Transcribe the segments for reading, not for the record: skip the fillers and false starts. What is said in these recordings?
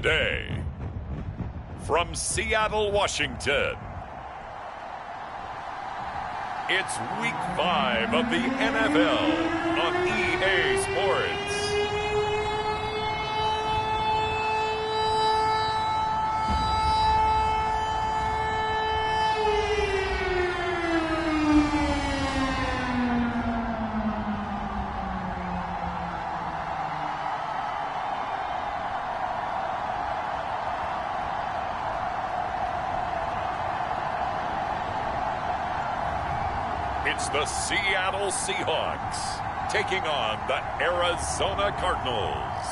Today, from Seattle, Washington, it's Week 5 of the NFL on EA Sports. It's the Seattle Seahawks taking on the Arizona Cardinals.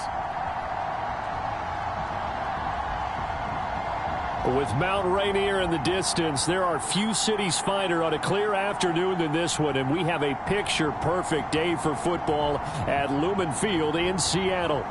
With Mount Rainier in the distance, there are few cities finer on a clear afternoon than this one, and we have a picture-perfect day for football at Lumen Field in Seattle.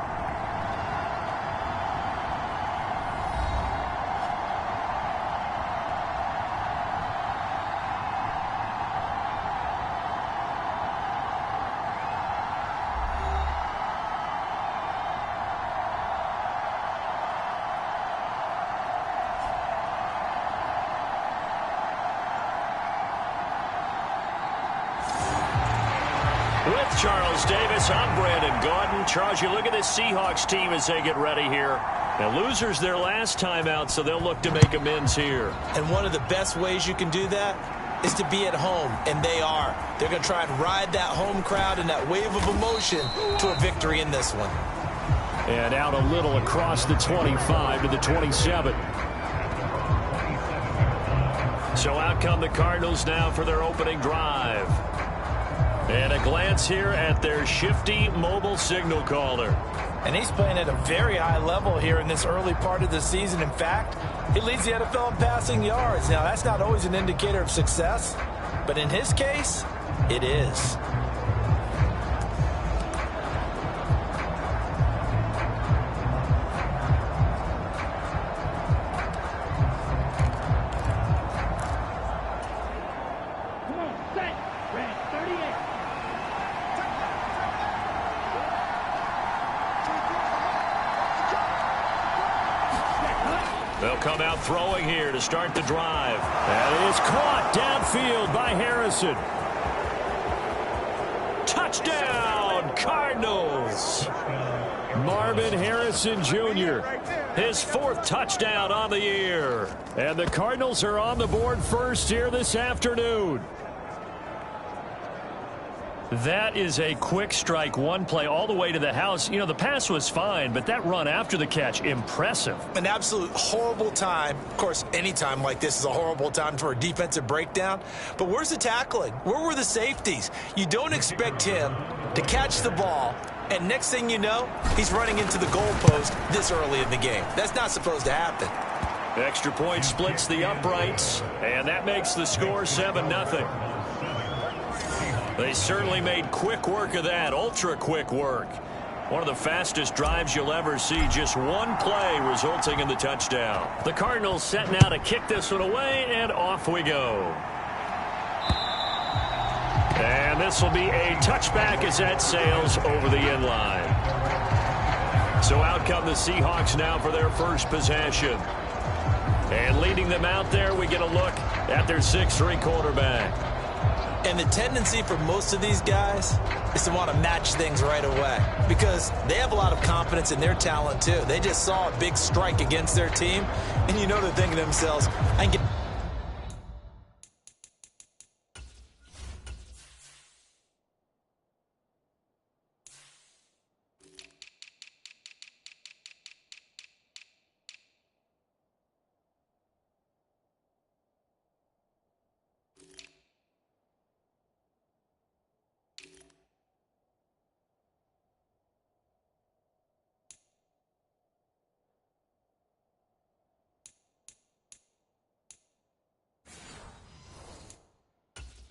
With Charles Davis, I'm Brandon Gaudin. Charles, you look at this Seahawks team as they get ready here. Now, losers their last time out, so they'll look to make amends here. And one of the best ways you can do that is to be at home, and they are. They're going to try and ride that home crowd and that wave of emotion to a victory in this one. And out a little across the 25 to the 27. So out come the Cardinals now for their opening drive. And a glance here at their shifty mobile signal caller. And he's playing at a very high level here in this early part of the season. In fact, he leads the NFL in passing yards. Now, that's not always an indicator of success, but in his case, it is. They'll come out throwing here to start the drive. And it is caught downfield by Harrison. Touchdown, Cardinals. Marvin Harrison Jr., his fourth touchdown on the year. And the Cardinals are on the board first here this afternoon. That is a quick strike, one play all the way to the house. You know, the pass was fine, but that run after the catch, impressive. An absolute horrible time. Of course, any time like this is a horrible time for a defensive breakdown. But where's the tackling? Where were the safeties? You don't expect him to catch the ball, and next thing you know, he's running into the goalpost this early in the game. That's not supposed to happen. Extra point splits the uprights, and that makes the score 7-0. They certainly made quick work of that, ultra-quick work. One of the fastest drives you'll ever see, just one play resulting in the touchdown. The Cardinals setting out to kick this one away, and off we go. And this will be a touchback as that sails over the end line. So out come the Seahawks now for their first possession. And leading them out there, we get a look at their 6'3" quarterback. And the tendency for most of these guys is to want to match things right away because they have a lot of confidence in their talent, too. They just saw a big strike against their team, and you know they're thinking to themselves, I can get...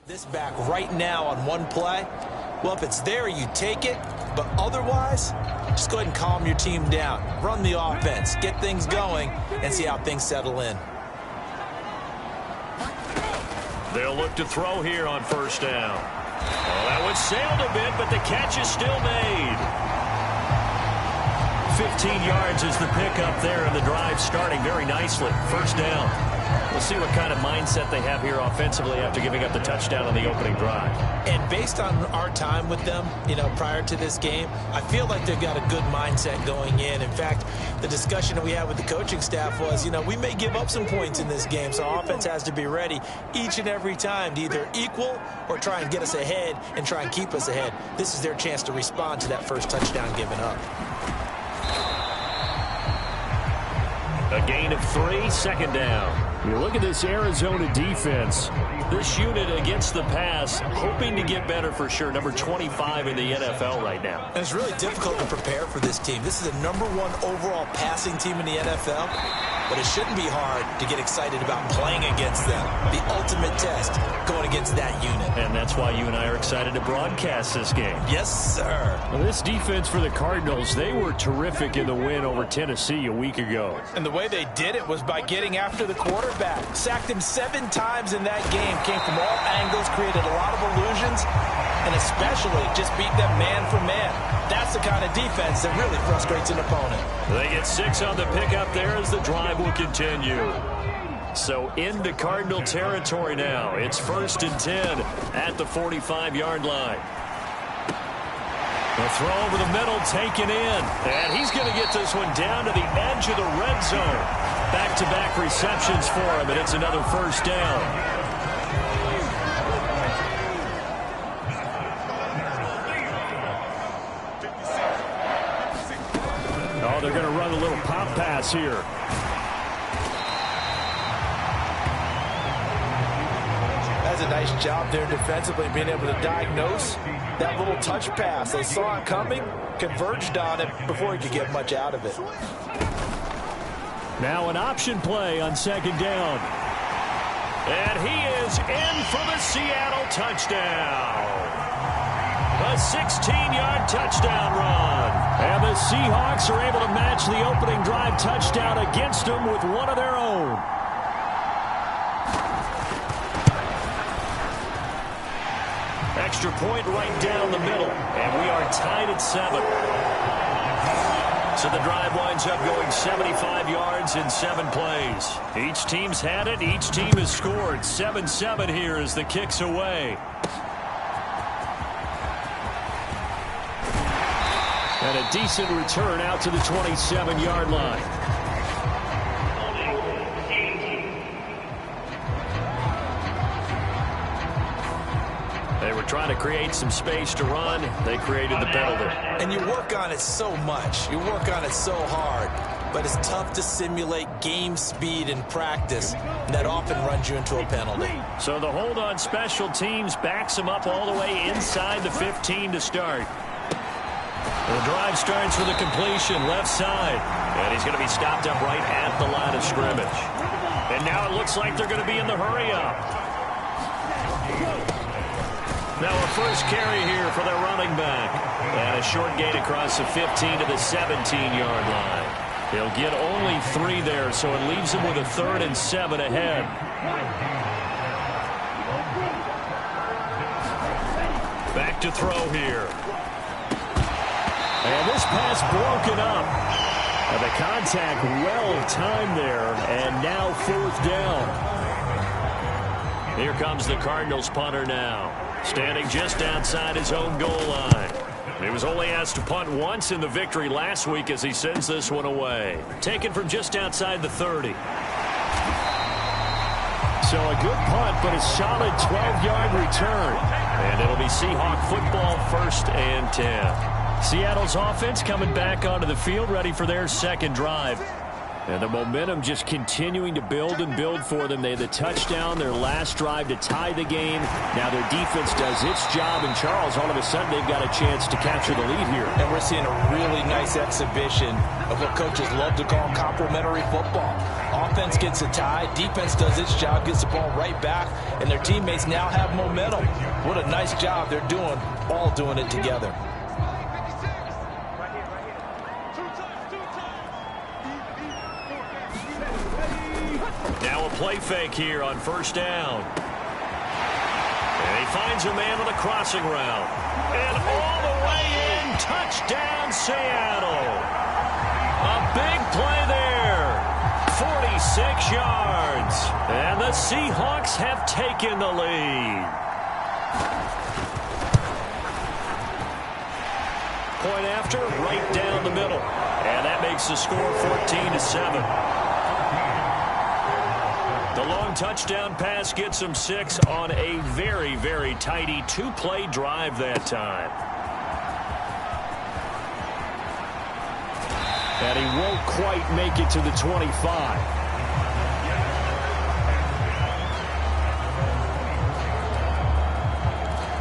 this back right now on one play. Well, if it's there, you take it. But otherwise, just go ahead and calm your team down. Run the offense, get things going, and see how things settle in. They'll look to throw here on first down. Well, that one sailed a bit, but the catch is still made. 15 yards is the pickup there, and the drive starting very nicely. First down. We'll see what kind of mindset they have here offensively after giving up the touchdown on the opening drive. And based on our time with them, prior to this game, I feel like they've got a good mindset going in. In fact, the discussion that we had with the coaching staff was, we may give up some points in this game, so our offense has to be ready each and every time to either equal or try and get us ahead and try and keep us ahead. This is their chance to respond to that first touchdown given up. A gain of 3, second down. You look at this Arizona defense. This unit against the pass, hoping to get better for sure. Number 25 in the NFL right now. And it's really difficult to prepare for this team. This is a #1 overall passing team in the NFL, but it shouldn't be hard to get excited about playing against them. The ultimate test going against that unit. And that's why you and I are excited to broadcast this game. Yes, sir. Well, this defense for the Cardinals, they were terrific in the win over Tennessee a week ago. And the way they did it was by getting after the quarterback. Sacked him 7 times in that game. Came from all angles, created a lot of illusions, and especially just beat them man for man. That's the kind of defense that really frustrates an opponent. They get 6 on the pickup there as the drive will continue. So into Cardinal territory now. It's 1st and 10 at the 45-yard line. The throw over the middle taken in. And he's going to get this one down to the edge of the red zone. Back-to-back receptions for him, and it's another first down. Oh, they're going to run a little pop pass here. That's a nice job there defensively, being able to diagnose that little touch pass. They saw it coming, converged on it before he could get much out of it. Now an option play on 2nd down. And he is in for the Seattle touchdown. A 16-yard touchdown run. And the Seahawks are able to match the opening drive touchdown against them with one of their own. Extra point right down the middle. And we are tied at 7. So the drive winds up going 75 yards in 7 plays. Each team's had it. Each team has scored. 7-7 here as the kick's away. And a decent return out to the 27-yard line. They were trying to create some space to run. They created the penalty. And you work on it so much. You work on it so hard. But it's tough to simulate game speed in practice. And that often runs you into a penalty. So the hold on special teams backs him up all the way inside the 15 to start. The drive starts with a completion left side. And he's going to be stopped up right at the line of scrimmage. And now it looks like they're going to be in the hurry-up. Now a first carry here for their running back. And a short gain across the 15 to the 17-yard line. He'll get only 3 there, so it leaves him with a 3rd and 7 ahead. Back to throw here. And this pass broken up. And the contact well timed there, and now 4th down. Here comes the Cardinals punter now. Standing just outside his own goal line. He was only asked to punt once in the victory last week as he sends this one away. Taken from just outside the 30. So a good punt, but a solid 12-yard return. And it'll be Seahawk football 1st and 10. Seattle's offense coming back onto the field, ready for their 2nd drive. And the momentum just continuing to build and build for them. They had the touchdown, their last drive to tie the game. Now their defense does its job, and Charles, all of a sudden, they've got a chance to capture the lead here. And we're seeing a really nice exhibition of what coaches love to call complementary football. Offense gets a tie, defense does its job, gets the ball right back, and their teammates now have momentum. What a nice job they're doing, all doing it together. Play fake here on 1st down. And he finds a man on the crossing route. And all the way in, touchdown Seattle. big play there. 46 yards. And the Seahawks have taken the lead. Point after, right down the middle. And that makes the score 14-7. The long touchdown pass gets him 6 on a very, very tidy two-play drive that time. And he won't quite make it to the 25.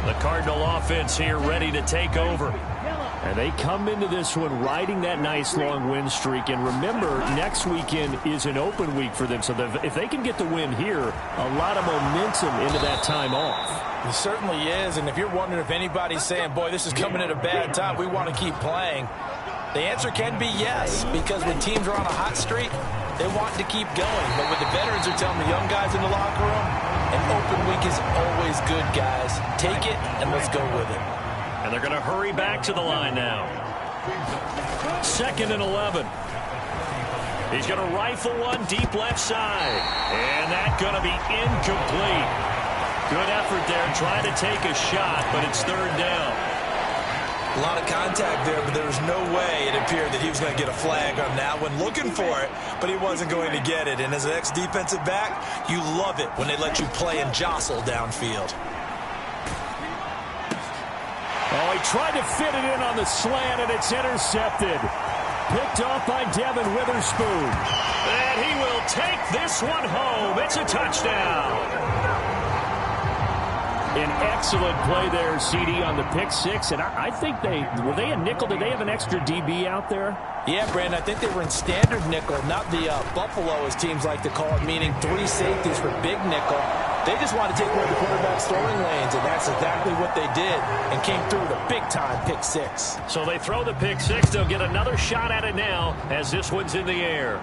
The Cardinal offense here ready to take over. And they come into this one riding that nice long win streak. And remember, next weekend is an open week for them. So if they can get the win here, a lot of momentum into that time off. It certainly is. And if you're wondering if anybody's saying, boy, this is coming at a bad time, we want to keep playing, the answer can be yes. Because when teams are on a hot streak, they want to keep going. But what the veterans are telling the young guys in the locker room, an open week is always good, guys. Take it and let's go with it. And they're going to hurry back to the line now. 2nd and 11. He's going to rifle one deep left side. And that's going to be incomplete. Good effort there trying to take a shot, but it's 3rd down. A lot of contact there, but there was no way it appeared that he was going to get a flag on that one. Looking for it, but he wasn't going to get it. And as an ex-defensive back, you love it when they let you play and jostle downfield. Oh, he tried to fit it in on the slant, and it's intercepted. Picked off by Devin Witherspoon. And he will take this one home. It's a touchdown. An excellent play there, CD, on the pick 6. And I think were they a nickel? Did they have an extra DB out there? Yeah, Brandon, I think they were in standard nickel, not the Buffalo, as teams like to call it, meaning 3 safeties for big nickel. They just want to take away the quarterback's throwing lanes, and that's exactly what they did, and came through with a big-time pick 6. So they throw the pick 6. They'll get another shot at it now as this one's in the air.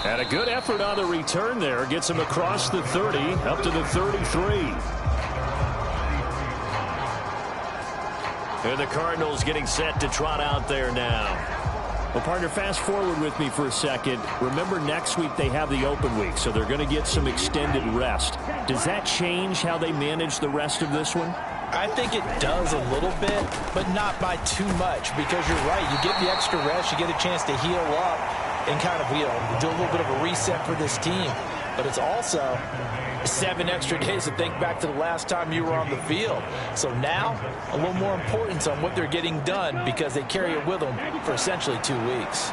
And a good effort on the return there. Gets him across the 30, up to the 33. And the Cardinals getting set to trot out there now. Well, partner, fast forward with me for a second. Remember, next week they have the open week, so they're going to get some extended rest. Does that change how they manage the rest of this one? I think it does a little bit, but not by too much, because you're right. You get the extra rest, you get a chance to heal up and kind of, do a little bit of a reset for this team. But it's also 7 extra days to think back to the last time you were on the field. So now, a little more importance on what they're getting done, because they carry it with them for essentially 2 weeks.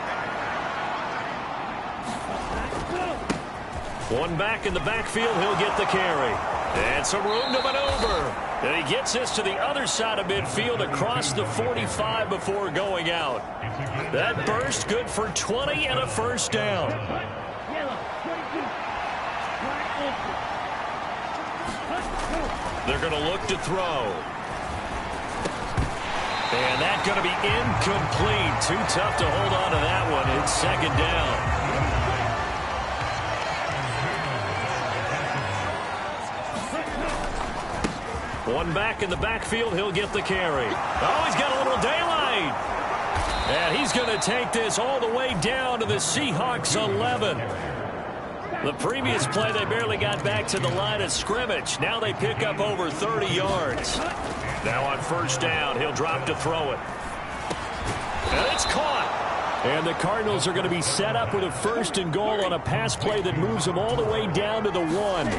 One back in the backfield, he'll get the carry. And some room to maneuver. And he gets this to the other side of midfield across the 45 before going out. That burst good for 20 and a first down. They're going to look to throw. And that's going to be incomplete. Too tough to hold on to that one. It's 2nd down. One back in the backfield, he'll get the carry. Oh, he's got a little daylight. And he's going to take this all the way down to the Seahawks 11. The previous play, they barely got back to the line of scrimmage. Now they pick up over 30 yards. Now on first down, he'll drop to throw it. And it's caught. And the Cardinals are going to be set up with a 1st and goal on a pass play that moves them all the way down to the 1.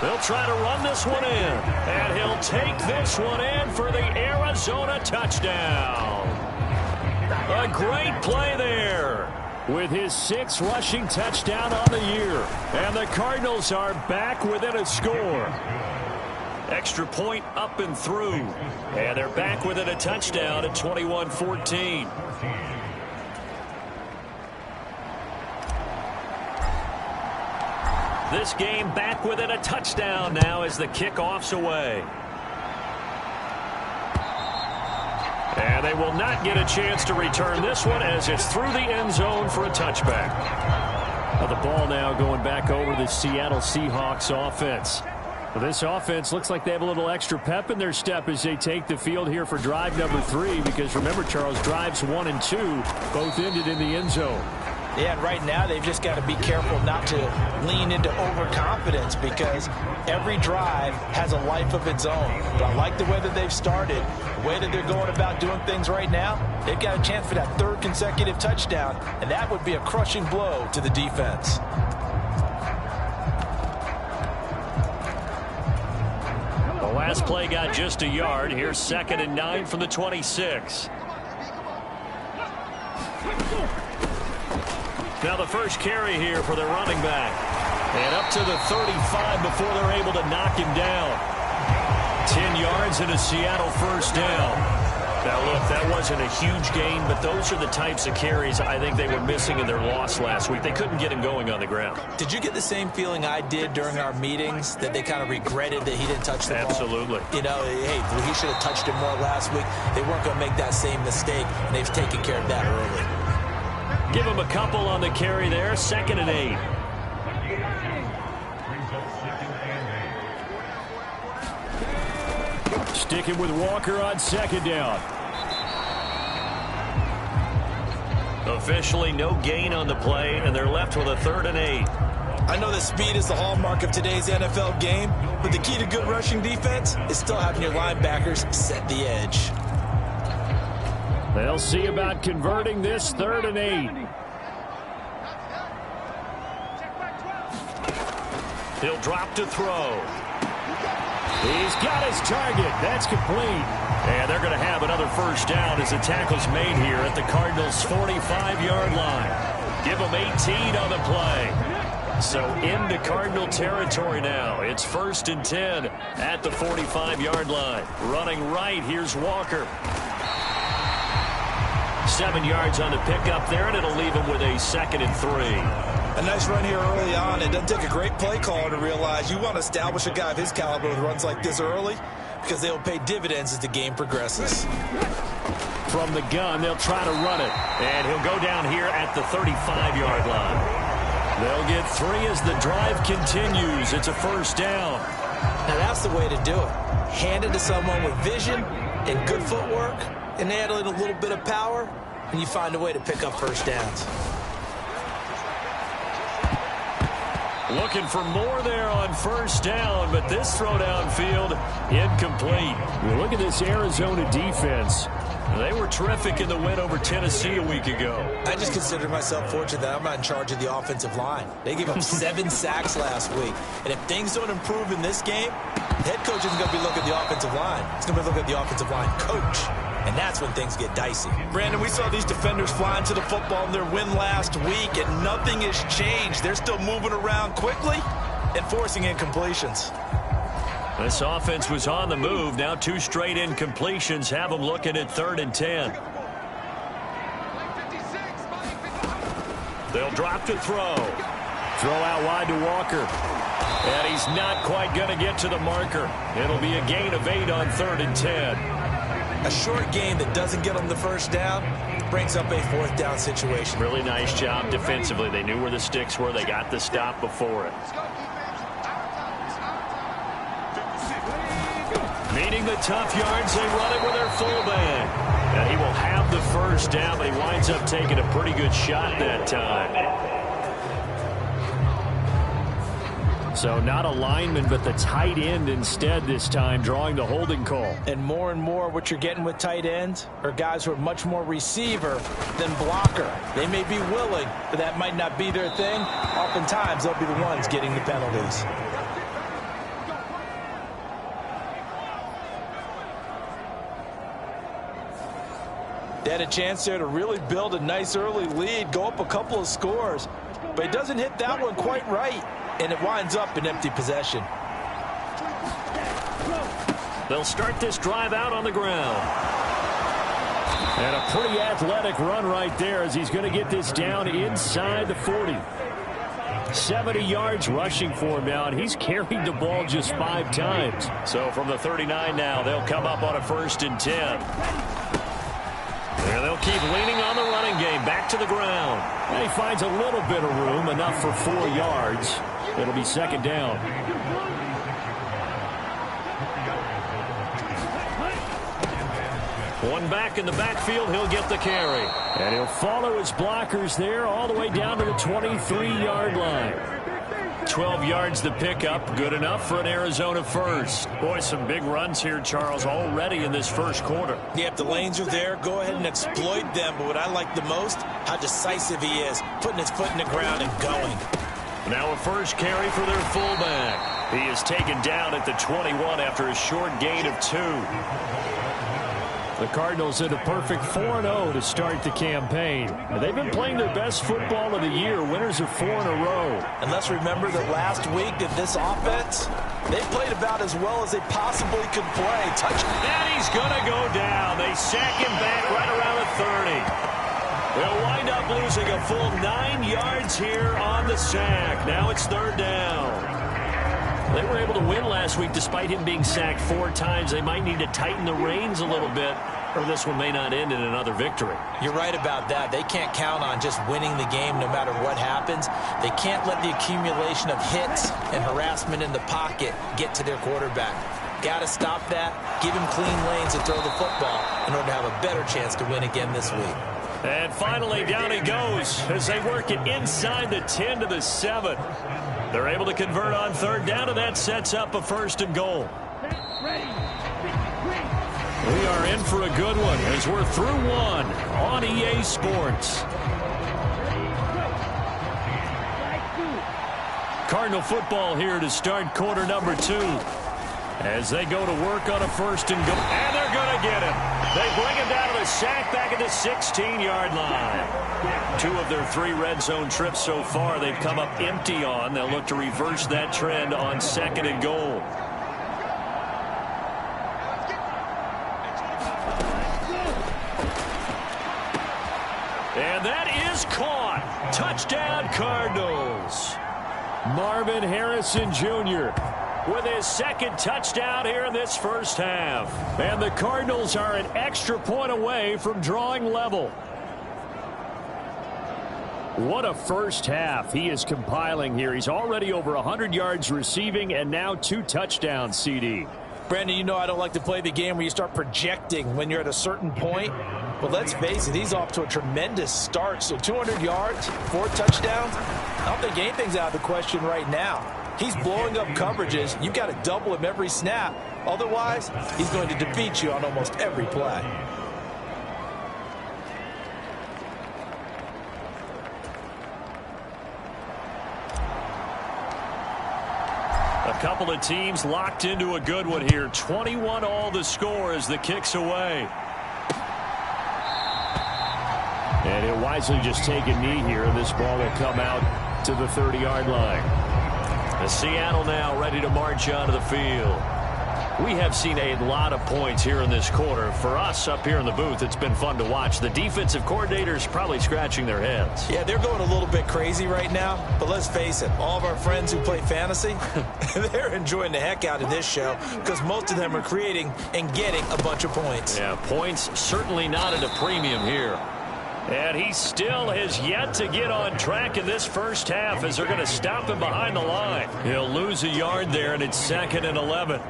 They'll try to run this one in. And he'll take this one in for the Arizona touchdown. A great play there with his 6th rushing touchdown on the year. And the Cardinals are back within a score. Extra point up and through. And they're back within a touchdown at 21-14. This game back within a touchdown now as the kickoff's away. And they will not get a chance to return this one as it's through the end zone for a touchback. Well, the ball now going back over the Seattle Seahawks offense. Well, this offense looks like they have a little extra pep in their step as they take the field here for drive number 3, because remember, Charles, drives 1 and 2 both ended in the end zone. Yeah, and right now they've just got to be careful not to lean into overconfidence, because every drive has a life of its own. But I like the way that they've started, the way that they're going about doing things right now. They've got a chance for that 3rd consecutive touchdown, and that would be a crushing blow to the defense. The last play got just a yard. Here's 2nd and 9 from the 26. Now the first carry here for their running back. And up to the 35 before they're able to knock him down. 10 yards and a Seattle first down. Now, look, that wasn't a huge gain, but those are the types of carries I think they were missing in their loss last week. They couldn't get him going on the ground. Did you get the same feeling I did during our meetings, that they kind of regretted that he didn't touch the ball? Absolutely. You know, hey, he should have touched it more last week. They weren't going to make that same mistake, and they've taken care of that early. Give him a couple on the carry there. 2nd and 8. Sticking with Walker on 2nd down. Officially no gain on the play, and they're left with a 3rd and 8. I know that speed is the hallmark of today's NFL game, but the key to good rushing defense is still having your linebackers set the edge. They'll see about converting this 3rd and 8. He'll drop to throw. He's got his target. That's complete. And they're going to have another first down as the tackle's made here at the Cardinals' 45-yard line. Give them 18 on the play. So into Cardinal territory now. It's 1st and 10 at the 45-yard line. Running right, here's Walker. 7 yards on the pickup there, and it'll leave him with a 2nd and 3. A nice run here early on. It doesn't take a great play caller to realize you want to establish a guy of his caliber with runs like this early, because they'll pay dividends as the game progresses. From the gun, they'll try to run it. And he'll go down here at the 35-yard line. They'll get 3 as the drive continues. It's a first down. Now that's the way to do it. Hand it to someone with vision and good footwork, and add in a little bit of power, and you find a way to pick up first downs. Looking for more there on first down, but this throw downfield incomplete. Well, look at this Arizona defense. They were terrific in the win over Tennessee a week ago. I just consider myself fortunate that I'm not in charge of the offensive line. They gave up 7 sacks last week. And if things don't improve in this game, the head coach isn't going to be looking at the offensive line. He's going to be looking at the offensive line coach. And that's when things get dicey. Brandon, we saw these defenders flying to the football in their win last week, and nothing has changed. They're still moving around quickly and forcing incompletions. This offense was on the move. Now 2 straight incompletions have them looking at 3rd and 10. They'll drop to throw. Throw out wide to Walker. And he's not quite going to get to the marker. It'll be a gain of 8 on 3rd and 10. A short game that doesn't get them the first down brings up a 4th down situation. Really nice job defensively. They knew where the sticks were. They got the stop before it. Needing the tough yards, they run it with their fullback. And he will have the first down, but he winds up taking a pretty good shot that time. So not a lineman, but the tight end instead this time, drawing the holding call. And more what you're getting with tight ends are guys who are much more receiver than blocker. They may be willing, but that might not be their thing. Oftentimes, they'll be the ones getting the penalties. They had a chance there to really build a nice early lead, go up a couple of scores, but it doesn't hit that one quite right. And it winds up in empty possession. They'll start this drive out on the ground. And a pretty athletic run right there as he's going to get this down inside the 40. 70 yards rushing for him now, and he's carried the ball just 5 times. So from the 39 now, they'll come up on a 1st and 10. And they'll keep leaning on the running game. Back to the ground. And he finds a little bit of room, enough for 4 yards. It'll be 2nd down. One back in the backfield, he'll get the carry. And he'll follow his blockers there all the way down to the 23-yard line. 12 yards the pickup, good enough for an Arizona first. Boy, some big runs here, Charles, already in this first quarter. Yep, the lanes are there. Go ahead and exploit them. But what I like the most, how decisive he is, putting his foot in the ground and going. Now a first carry for their fullback. He is taken down at the 21 after a short gain of 2. The Cardinals hit a perfect 4-0 to start the campaign. And they've been playing their best football of the year, winners of 4 in a row. And let's remember that last week that this offense, they played about as well as they possibly could play. And he's going to go down. They sack him back right around the 30. They'll wind up losing a full 9 yards here on the sack. Now it's 3rd down. They were able to win last week despite him being sacked 4 times. They might need to tighten the reins a little bit, or this one may not end in another victory. You're right about that. They can't count on just winning the game no matter what happens. They can't let the accumulation of hits and harassment in the pocket get to their quarterback. Got to stop that, give him clean lanes to throw the football in order to have a better chance to win again this week. And finally, down he goes as they work it inside the 10 to the 7. They're able to convert on 3rd down, and that sets up a 1st and goal. We are in for a good one as we're through 1 on EA Sports. Cardinal football here to start quarter number 2. As they go to work on a 1st and goal. And they're going to get him. They bring him down to the sack back at the 16-yard line. 2 of their 3 red zone trips so far they've come up empty on. They'll look to reverse that trend on 2nd and goal. And that is caught. Touchdown, Cardinals. Marvin Harrison Jr. with his 2nd touchdown here in this first half. And the Cardinals are an extra point away from drawing level. What a first half he is compiling here. He's already over 100 yards receiving and now 2 touchdowns, CD. Brandon, you know I don't like to play the game where you start projecting when you're at a certain point. But let's face it, he's off to a tremendous start. So 200 yards, 4 touchdowns. I don't think anything's out of the question right now. He's blowing up coverages. You've got to double him every snap. Otherwise, he's going to defeat you on almost every play. A couple of teams locked into a good one here. 21 all the score as the kick's away. And he'll wisely just take a knee here, and this ball will come out to the 30-yard line. The Seattle now ready to march onto the field. We have seen a lot of points here in this quarter. For us up here in the booth, it's been fun to watch. The defensive coordinators probably scratching their heads. Yeah, they're going a little bit crazy right now. But let's face it, all of our friends who play fantasy, they're enjoying the heck out of this show because most of them are creating and getting a bunch of points. Yeah, points certainly not at a premium here. And he still has yet to get on track in this first half as they're going to stop him behind the line. He'll lose a yard there, and it's 2nd and 11.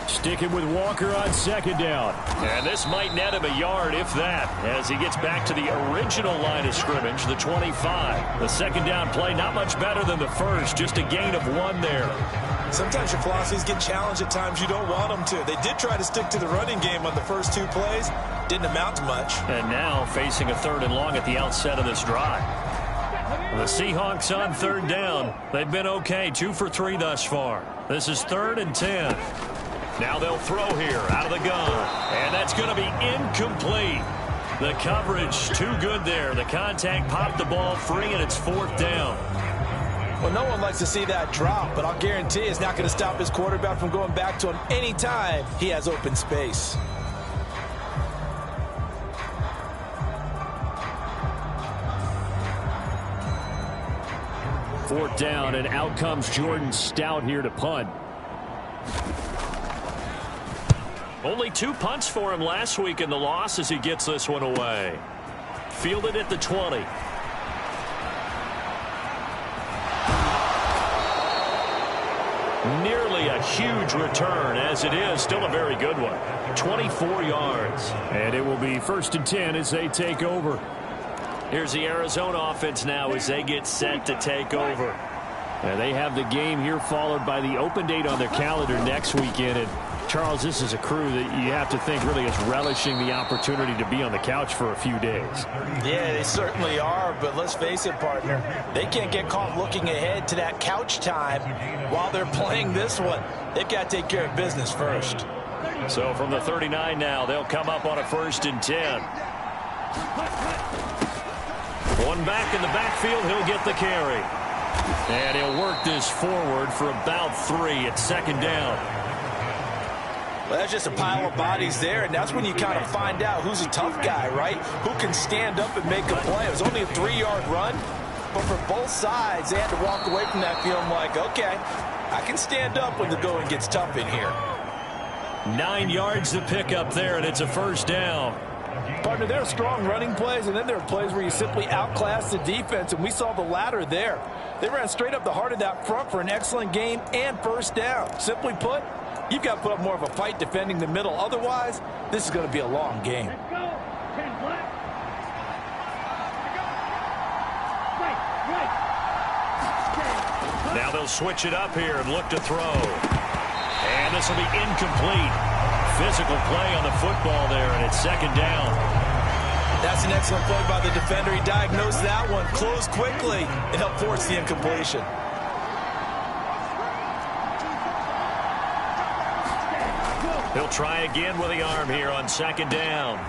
Sticking with Walker on 2nd down. And this might net him a yard, if that, as he gets back to the original line of scrimmage, the 25. The 2nd down play, not much better than the first, just a gain of 1 there. Sometimes your philosophies get challenged at times you don't want them to. They did try to stick to the running game on the first 2 plays. Didn't amount to much. And now facing a 3rd and long at the outset of this drive. The Seahawks on 3rd down. They've been okay, 2 for 3 thus far. This is 3rd and 10. Now they'll throw here out of the gun. And that's going to be incomplete. The coverage too good there. The contact popped the ball free, and it's 4th down. Well, no one likes to see that drop, but I'll guarantee it's not going to stop his quarterback from going back to him anytime he has open space. Fourth down, and out comes Jordan Stout here to punt. Only 2 punts for him last week in the loss as he gets this one away. Fielded at the 20. Nearly a huge return. As it is, still a very good one. 24 yards. And it will be 1st and 10 as they take over. Here's the Arizona offense now as they get set to take over. And they have the game here followed by the open date on their calendar next weekend. And Charles, this is a crew that you have to think really is relishing the opportunity to be on the couch for a few days. Yeah, they certainly are, but let's face it, partner, they can't get caught looking ahead to that couch time while they're playing this one. They've got to take care of business first. So from the 39 now, they'll come up on a 1st and 10. One back in the backfield, he'll get the carry. And he'll work this forward for about 3 at 2nd down. Well, that's just a pile of bodies there, and that's when you kind of find out who's a tough guy, right? Who can stand up and make a play. It was only a 3-yard run, but for both sides, they had to walk away from that feeling like, okay, I can stand up when the going gets tough in here. 9 yards to pick up there, and it's a 1st down. Partner, there are strong running plays, and then there are plays where you simply outclass the defense, and we saw the latter there. They ran straight up the heart of that front for an excellent game and 1st down. Simply put, you've got to put up more of a fight defending the middle. Otherwise, this is going to be a long game. Now they'll switch it up here and look to throw. And this will be incomplete. Physical play on the football there, and it's 2nd down. That's an excellent play by the defender. He diagnosed that one, closed quickly, and helped force the incompletion. He'll try again with the arm here on 2nd down.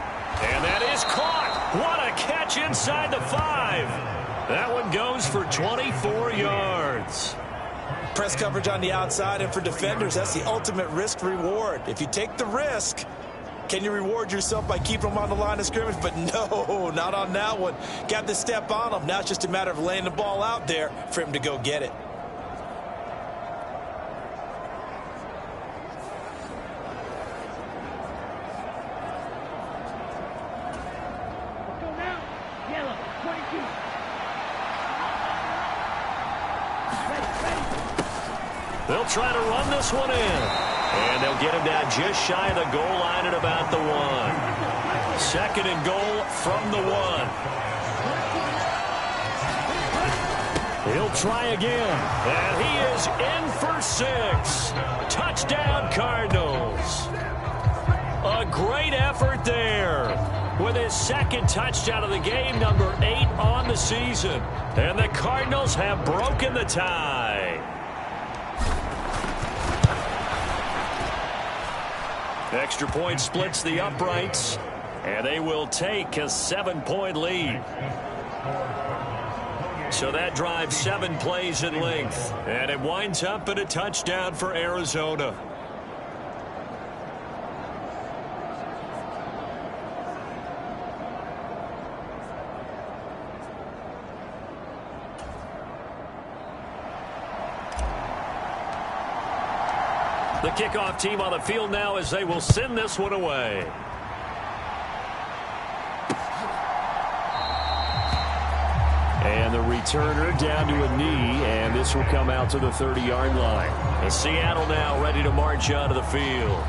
And that is caught. What a catch inside the 5. That one goes for 24 yards. Press coverage on the outside, and for defenders, that's the ultimate risk-reward. If you take the risk, can you reward yourself by keeping them on the line of scrimmage? But no, not on that one. Got to step on them. Now it's just a matter of laying the ball out there for him to go get it. They'll try to run this one in. And they'll get him down just shy of the goal line at about the 1. 2nd and goal from the 1. He'll try again. And he is in for 6. Touchdown, Cardinals. A great effort there with his 2nd touchdown of the game, number 8 on the season. And the Cardinals have broken the tie. Extra point splits the uprights, and they will take a 7-point lead. So that drives 7 plays in length, and it winds up in a touchdown for Arizona. The kickoff team on the field now as they will send this one away. And the returner down to a knee, and this will come out to the 30-yard line. And Seattle now ready to march out of the field.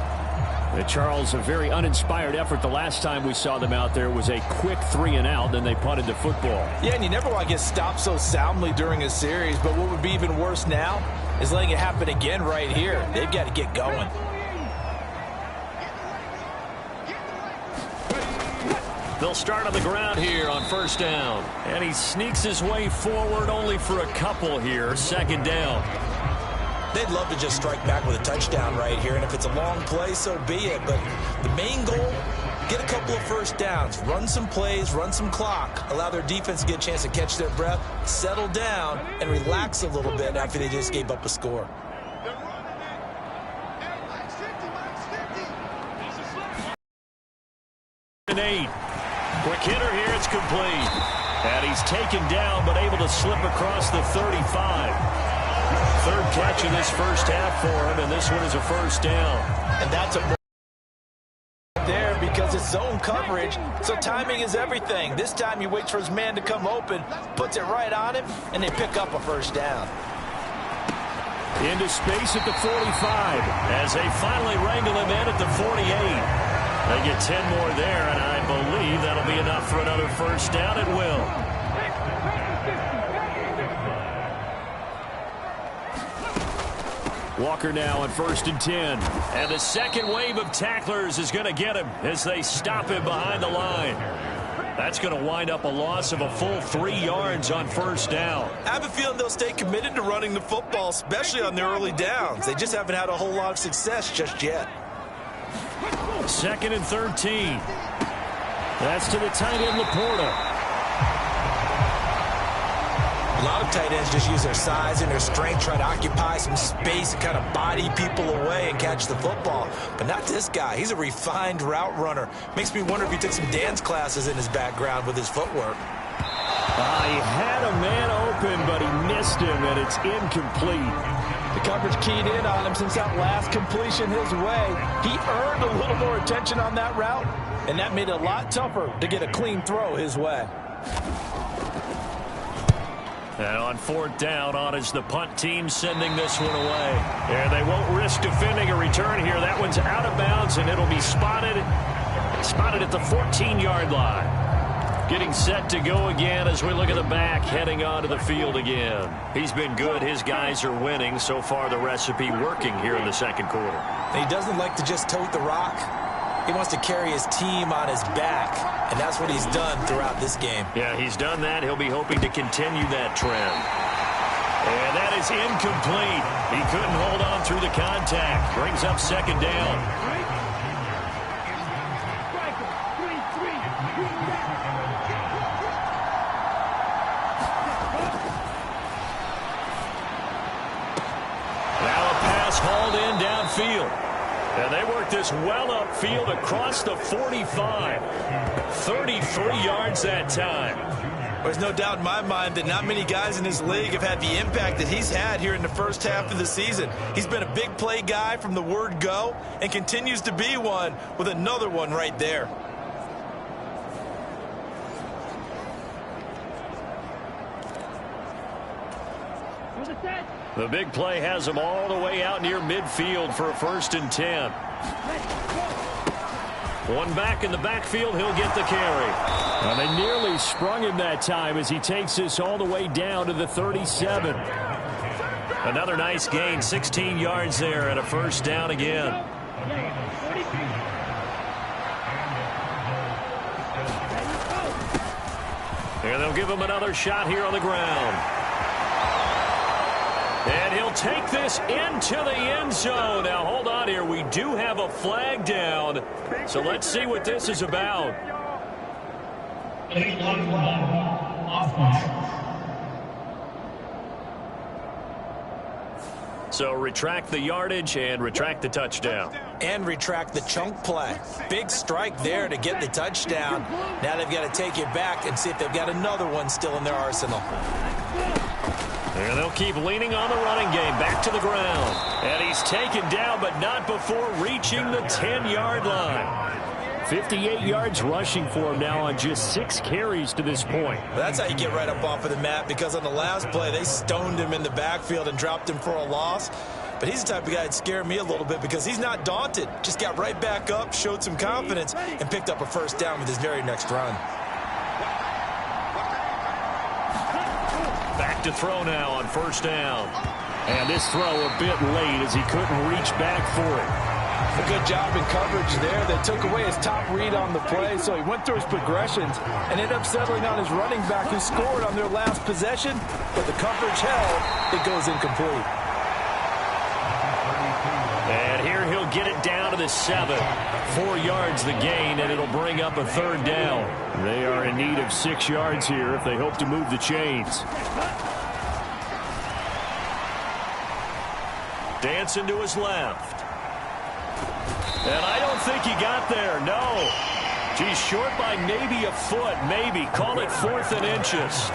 Charles, a very uninspired effort. The last time we saw them out there was a quick 3-and-out, then they punted the football. Yeah, and you never want to get stopped so soundly during a series, but what would be even worse now is letting it happen again right here. They've got to get going. They'll start on the ground here on 1st down. And he sneaks his way forward only for a couple here. 2nd down. They'd love to just strike back with a touchdown right here, and if it's a long play, so be it. But the main goal, get a couple of 1st downs, run some plays, run some clock, allow their defense to get a chance to catch their breath, settle down, and relax a little bit after they just gave up a score. And 8. Quick hitter here, it's complete. And he's taken down, but able to slip across the 35. 3rd catch in this 1st half for him, and this one is a 1st down. And that's a there because it's zone coverage, so timing is everything. This time he waits for his man to come open, puts it right on him, and they pick up a 1st down. Into space at the 45 as they finally wrangle him in at the 48. They get 10 more there, and I believe that'll be enough for another first down. It will. Walker now on 1st and 10. And the second wave of tacklers is going to get him as they stop him behind the line. That's going to wind up a loss of a full 3 yards on first down. I have a feeling they'll stay committed to running the football, especially on their early downs. They just haven't had a whole lot of success just yet. 2nd and 13. That's to the tight end, Laporta. A lot of tight ends just use their size and their strength, try to occupy some space and kind of body people away and catch the football. But not this guy. He's a refined route runner. Makes me wonder if he took some dance classes in his background with his footwork. He had a man open, but he missed him, and it's incomplete. The coverage keyed in on him since that last completion his way. He earned a little more attention on that route, and that made it a lot tougher to get a clean throw his way. And on 4th down, on is the punt team sending this one away. And they won't risk defending a return here. That one's out of bounds, and it'll be spotted at the 14-yard line. Getting set to go again as we look at the back, heading onto the field again. He's been good. His guys are winning. So far, the recipe working here in the second quarter. He doesn't like to just tote the rock. He wants to carry his team on his back, and that's what he's done throughout this game. Yeah, he's done that. He'll be hoping to continue that trend. And that is incomplete. He couldn't hold on through the contact. Brings up 2nd down. Now a pass hauled in downfield. And they work this well upfield across the 45. 33 yards that time. There's no doubt in my mind that not many guys in this league have had the impact that he's had here in the first half of the season. He's been a big play guy from the word go and continues to be one with another one right there. The big play has him all the way out near midfield for a 1st and 10. One back in the backfield, he'll get the carry. Well, they nearly sprung him that time as he takes this all the way down to the 37. Another nice gain, 16 yards there and a 1st down again. And they'll give him another shot here on the ground. And he'll take this into the end zone. Now, hold on here. We do have a flag down. So let's see what this is about. So retract the yardage and retract the touchdown. And retract the chunk play. Big strike there to get the touchdown. Now they've got to take it back and see if they've got another one still in their arsenal. And they'll keep leaning on the running game. Back to the ground. And he's taken down, but not before reaching the 10-yard line. 58 yards rushing for him now on just 6 carries to this point. That's how you get right up off of the mat, because on the last play, they stoned him in the backfield and dropped him for a loss. But he's the type of guy that scared me a little bit because he's not daunted. Just got right back up, showed some confidence, and picked up a 1st down with his very next run. Back to throw now on 1st down. And this throw a bit late as he couldn't reach back for it. A good job in coverage there. They took away his top read on the play, so he went through his progressions and ended up settling on his running back who scored on their last possession, but the coverage held. It goes incomplete. And here he'll get it down to the 7. 4 yards the gain, and it'll bring up a 3rd down. They are in need of 6 yards here if they hope to move the chains. Dancing to his left. And I don't think he got there, no. He's short by maybe a foot, maybe. Call it 4th and inches.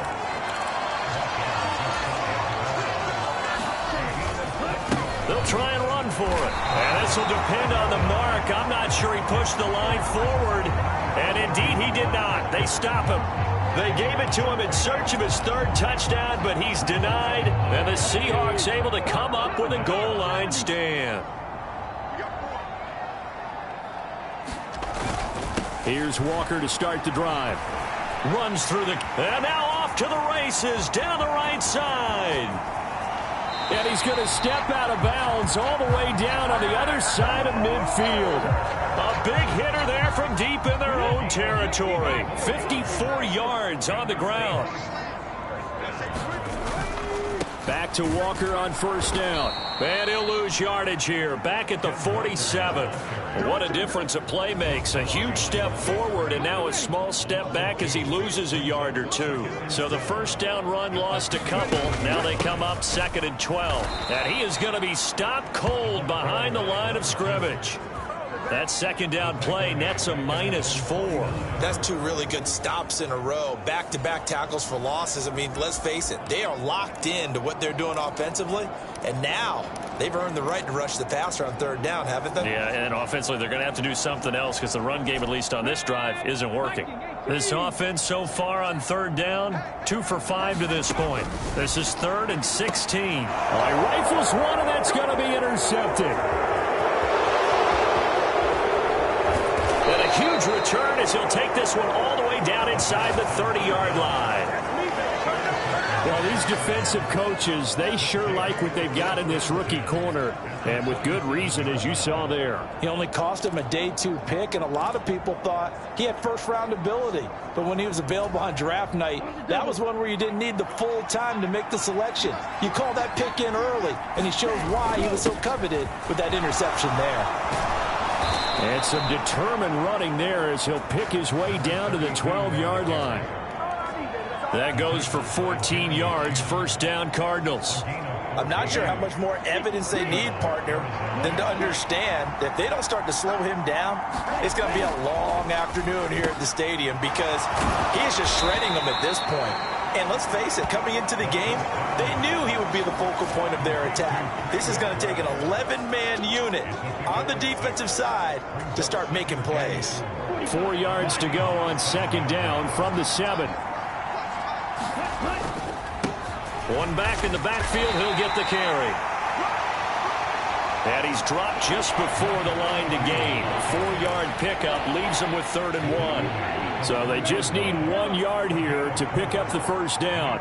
They'll try and run for it. And this will depend on the mark. I'm not sure he pushed the line forward. And indeed, he did not. They stop him. They gave it to him in search of his third touchdown, but he's denied. And the Seahawks able to come up with a goal line stand. Here's Walker to start the drive. Runs through the... And now off to the races down the right side. And he's going to step out of bounds all the way down on the other side of midfield. A big hitter there from deep in their own territory. 54 yards on the ground. Back to Walker on first down. And he'll lose yardage here. Back at the 47. What a difference a play makes. A huge step forward and now a small step back as he loses a yard or two. So the first down run lost a couple. Now they come up 2nd and 12. And he is going to be stopped cold behind the line of scrimmage. That second down play nets a -4. That's two really good stops in a row. Back-to-back tackles for losses. I mean, let's face it, they are locked into what they're doing offensively. And now they've earned the right to rush the passer on third down, haven't they? Yeah, and offensively they're going to have to do something else because the run game, at least on this drive, isn't working. This offense so far on third down, 2 for 5 to this point. This is 3rd and 16. He rifles one, and that's going to be intercepted. And a huge return as he'll take this one all the way down inside the 30-yard line. Well, these defensive coaches, they sure like what they've got in this rookie corner, and with good reason, as you saw there. He only cost him a day 2 pick, and a lot of people thought he had first-round ability. But when he was available on draft night, that was one where you didn't need the full time to make the selection. You call that pick in early, and he shows why he was so coveted with that interception there. And some determined running there as he'll pick his way down to the 12-yard line. That goes for 14 yards, first down Cardinals. I'm not sure how much more evidence they need, partner, than to understand that if they don't start to slow him down, it's going to be a long afternoon here at the stadium because he is just shredding them at this point. And let's face it, coming into the game, they knew he would be the focal point of their attack. This is going to take an 11-man unit on the defensive side to start making plays. 4 yards to go on second down from the 7. One back in the backfield, he'll get the carry. And he's dropped just before the line to gain. 4-yard pickup leaves him with 3rd and 1. So they just need 1 yard here to pick up the first down.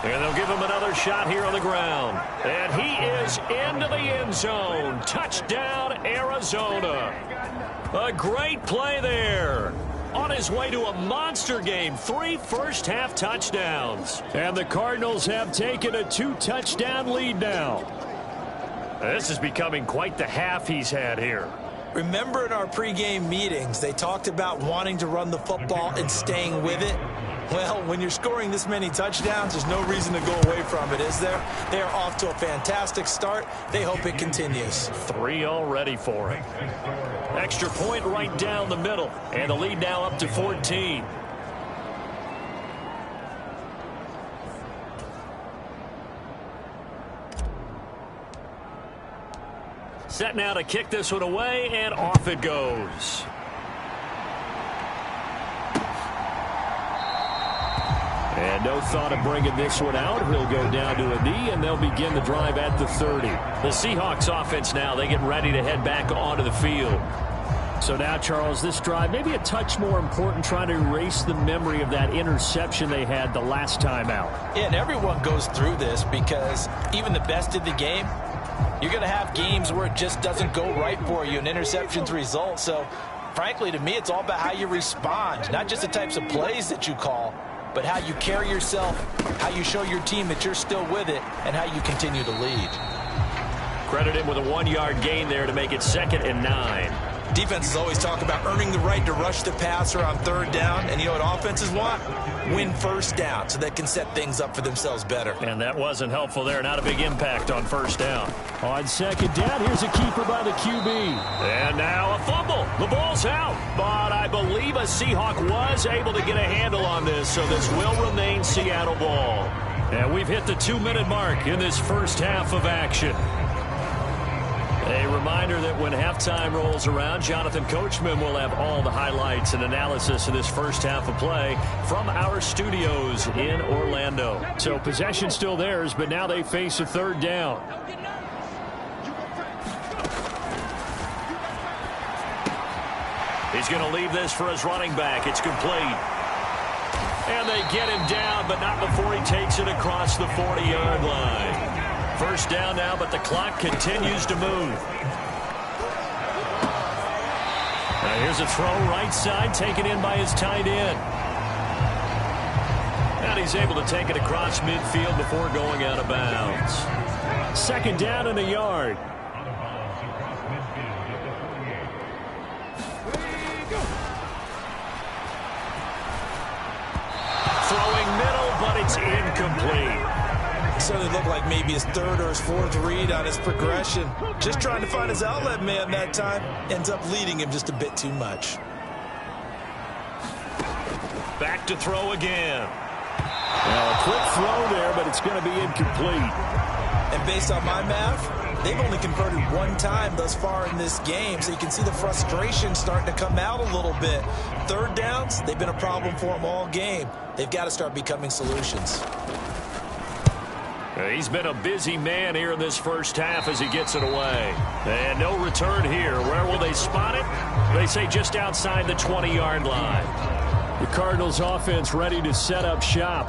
And they'll give him another shot here on the ground. And he is into the end zone. Touchdown, Arizona. A great play there. On his way to a monster game, 3 first-half touchdowns. And the Cardinals have taken a 2-touchdown lead now. This is becoming quite the half he's had here. Remember in our pregame meetings, they talked about wanting to run the football and staying with it? Well, when you're scoring this many touchdowns, there's no reason to go away from it, is there? They are off to a fantastic start. They hope it continues. 3 already for him. Extra point right down the middle. And the lead now up to 14. Set now to kick this one away, and off it goes. And no thought of bringing this one out. He'll go down to a knee, and they'll begin the drive at the 30. The Seahawks offense now, they get ready to head back onto the field. So now, Charles, this drive maybe a touch more important, trying to erase the memory of that interception they had the last time out. Yeah, and everyone goes through this because even the best in the game, you're going to have games where it just doesn't go right for you and interceptions result. So, frankly, to me, it's all about how you respond, not just the types of plays that you call, but how you carry yourself, how you show your team that you're still with it, and how you continue to lead. Credit him with a 1-yard gain there to make it 2nd and 9. Defenses always talk about earning the right to rush the passer on third down, and you know what offenses want? Win first down so they can set things up for themselves better. And that wasn't helpful there. Not a big impact on first down. On second down, here's a keeper by the QB. And now a fumble. The ball's out. But I believe a Seahawk was able to get a handle on this, so this will remain Seattle ball. And we've hit the 2-minute mark in this first half of action. A reminder that when halftime rolls around, Jonathan Coachman will have all the highlights and analysis of this first half of play from our studios in Orlando. So possession still theirs, but now they face a third down. He's going to leave this for his running back. It's complete. And they get him down, but not before he takes it across the 40-yard line. First down now, but the clock continues to move. Now here's a throw right side, taken in by his tight end. And he's able to take it across midfield before going out of bounds. Second down and a yard. Throwing middle, but it's incomplete. Certainly looked like maybe his third or his fourth read on his progression. Just trying to find his outlet man that time. Ends up leading him just a bit too much. Back to throw again. Well, a quick throw there, but it's going to be incomplete. And based on my math, they've only converted one time thus far in this game, so you can see the frustration starting to come out a little bit. Third downs, they've been a problem for them all game. They've got to start becoming solutions. He's been a busy man here in this first half as he gets it away. And no return here. Where will they spot it? They say just outside the 20-yard line. The Cardinals offense ready to set up shop.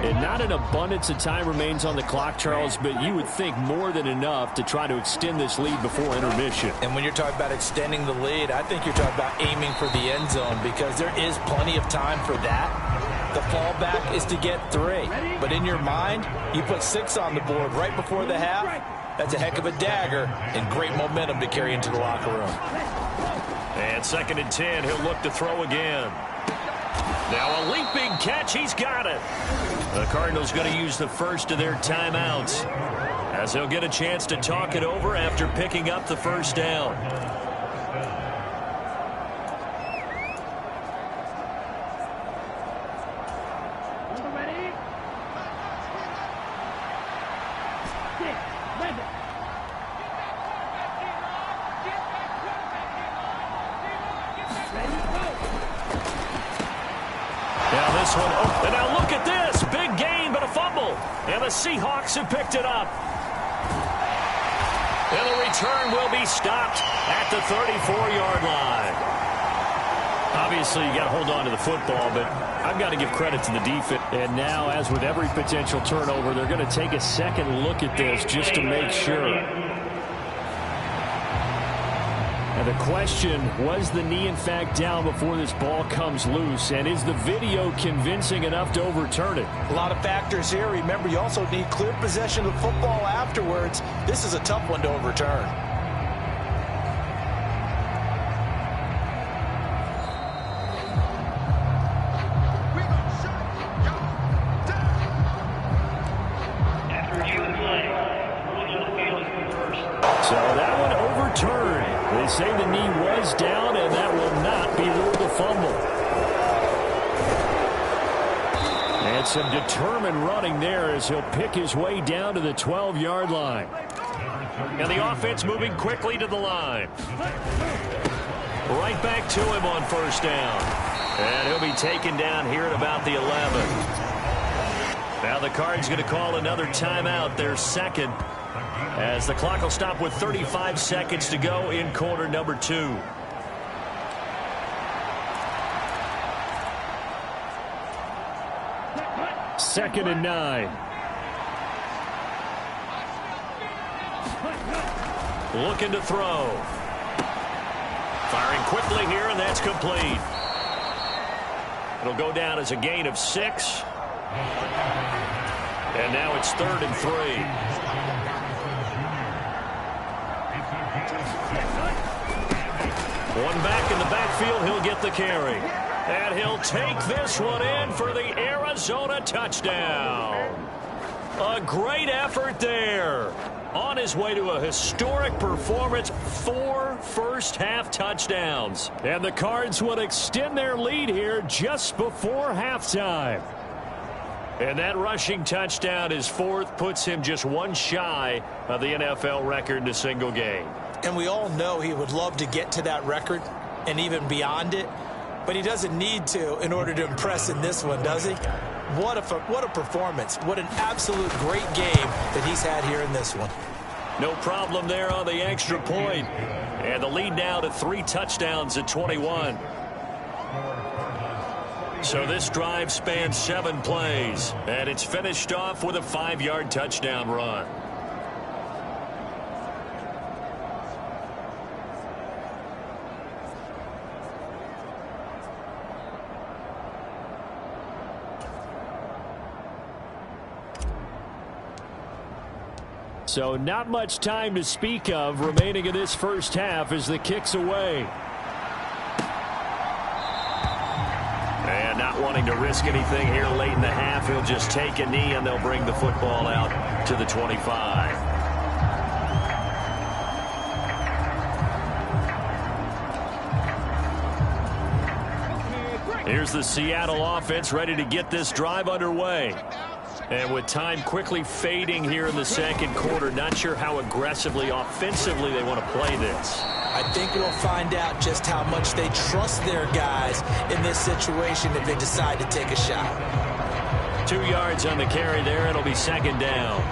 And not an abundance of time remains on the clock, Charles, but you would think more than enough to try to extend this lead before intermission. And when you're talking about extending the lead, I think you're talking about aiming for the end zone because there is plenty of time for that. The fallback is to get 3. But in your mind, you put 6 on the board right before the half. That's a heck of a dagger and great momentum to carry into the locker room. And 2nd and 10, he'll look to throw again. Now a leaping catch, he's got it. The Cardinals going to use the first of their timeouts as he'll get a chance to talk it over after picking up the first down. And now look at this. Big gain, but a fumble. And the Seahawks have picked it up. And the return will be stopped at the 34-yard line. Obviously, you got to hold on to the football, but I've got to give credit to the defense. And now, as with every potential turnover, they're going to take a second look at this just to make sure. And the question, was the knee in fact down before this ball comes loose? And is the video convincing enough to overturn it? A lot of factors here. Remember, you also need clear possession of football afterwards. This is a tough one to overturn. So that one overturned. They say the knee was down, and that will not be ruled a fumble. And some determined running there as he'll pick his way down to the 12-yard line. And the offense moving quickly to the line. Right back to him on first down. And he'll be taken down here at about the 11. Now the Cards going to call another timeout, their second, as the clock will stop with 35 seconds to go in quarter number 2. Second and 9. Looking to throw. Firing quickly here, and that's complete. It'll go down as a gain of 6. And now it's 3rd and 3. One back in the backfield, he'll get the carry. And he'll take this one in for the Arizona touchdown. A great effort there. On his way to a historic performance, 4 first-half touchdowns. And the Cards would extend their lead here just before halftime. And that rushing touchdown, his fourth, puts him just one shy of the NFL record in a single game. And we all know he would love to get to that record and even beyond it, but he doesn't need to in order to impress in this one, does he? What a performance. What an absolute great game that he's had here in this one. No problem there on the extra point. And the lead now to 3 touchdowns at 21. So this drive spans 7 plays, and it's finished off with a 5-yard touchdown run. So not much time to speak of remaining in this first half as the kick's away. And not wanting to risk anything here late in the half, he'll just take a knee and they'll bring the football out to the 25. Here's the Seattle offense ready to get this drive underway. And with time quickly fading here in the second quarter, not sure how aggressively, offensively they want to play this. I think we'll find out just how much they trust their guys in this situation if they decide to take a shot. 2 yards on the carry there. It'll be second down.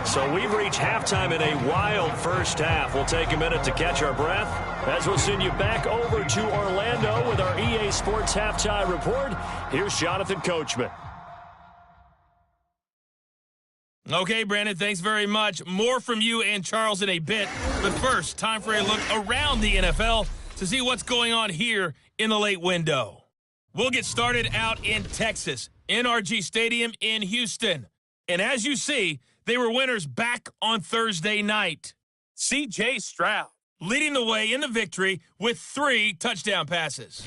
So we've reached halftime in a wild first half. We'll take a minute to catch our breath as we'll send you back over to Orlando with our EA Sports Halftime Report. Here's Jonathan Coachman. Okay, Brandon, thanks very much. More from you and Charles in a bit. But first, time for a look around the NFL to see what's going on here in the late window. We'll get started out in Texas, NRG Stadium in Houston. And as you see, they were winners back on Thursday night. C.J. Stroud leading the way in the victory with 3 touchdown passes.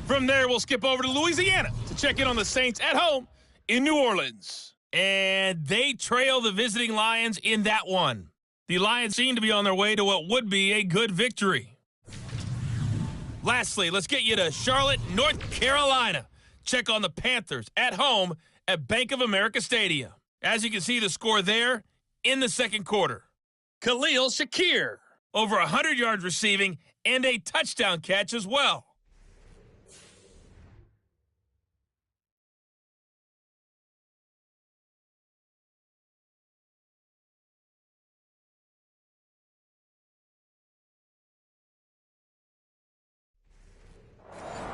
From there, we'll skip over to Louisiana to check in on the Saints at home in New Orleans. And they trail the visiting Lions in that one. The Lions seem to be on their way to what would be a good victory. Lastly, let's get you to Charlotte, North Carolina. Check on the Panthers at home at Bank of America Stadium. As you can see the score there in the second quarter. Khalil Shakir, over 100 yards receiving and a touchdown catch as well.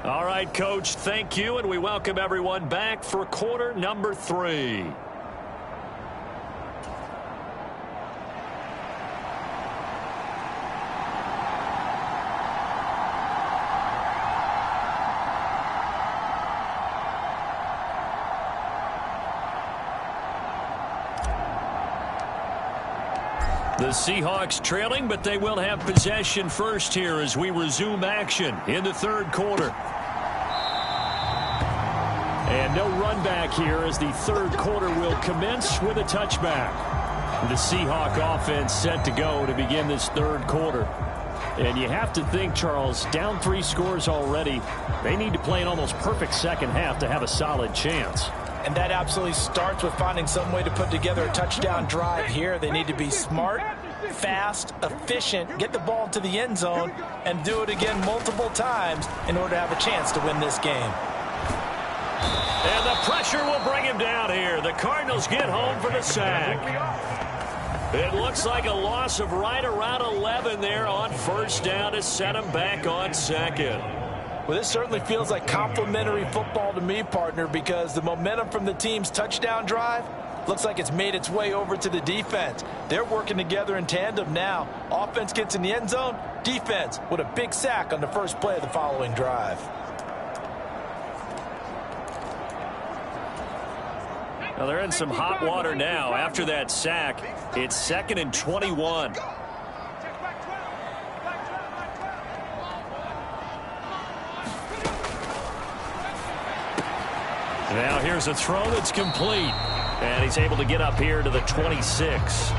All right, Coach, thank you, and we welcome everyone back for quarter number 3. The Seahawks trailing, but they will have possession first here as we resume action in the third quarter. And no run back here as the third quarter will commence with a touchback. The Seahawk offense set to go to begin this third quarter. And you have to think, Charles, down 3 scores already. They need to play an almost perfect second half to have a solid chance. And that absolutely starts with finding some way to put together a touchdown drive here. They need to be smart, fast, efficient, get the ball to the end zone, and do it again multiple times in order to have a chance to win this game. And the pressure will bring him down here. The Cardinals get home for the sack. It looks like a loss of right around 11 there on first down to set him back on second. Well, this certainly feels like complimentary football to me, partner, because the momentum from the team's touchdown drive looks like it's made its way over to the defense. They're working together in tandem now. Offense gets in the end zone, defense with a big sack on the first play of the following drive. Well, they're in some hot water now. After that sack, it's 2nd and 21. Now here's a throw that's complete. And he's able to get up here to the 26.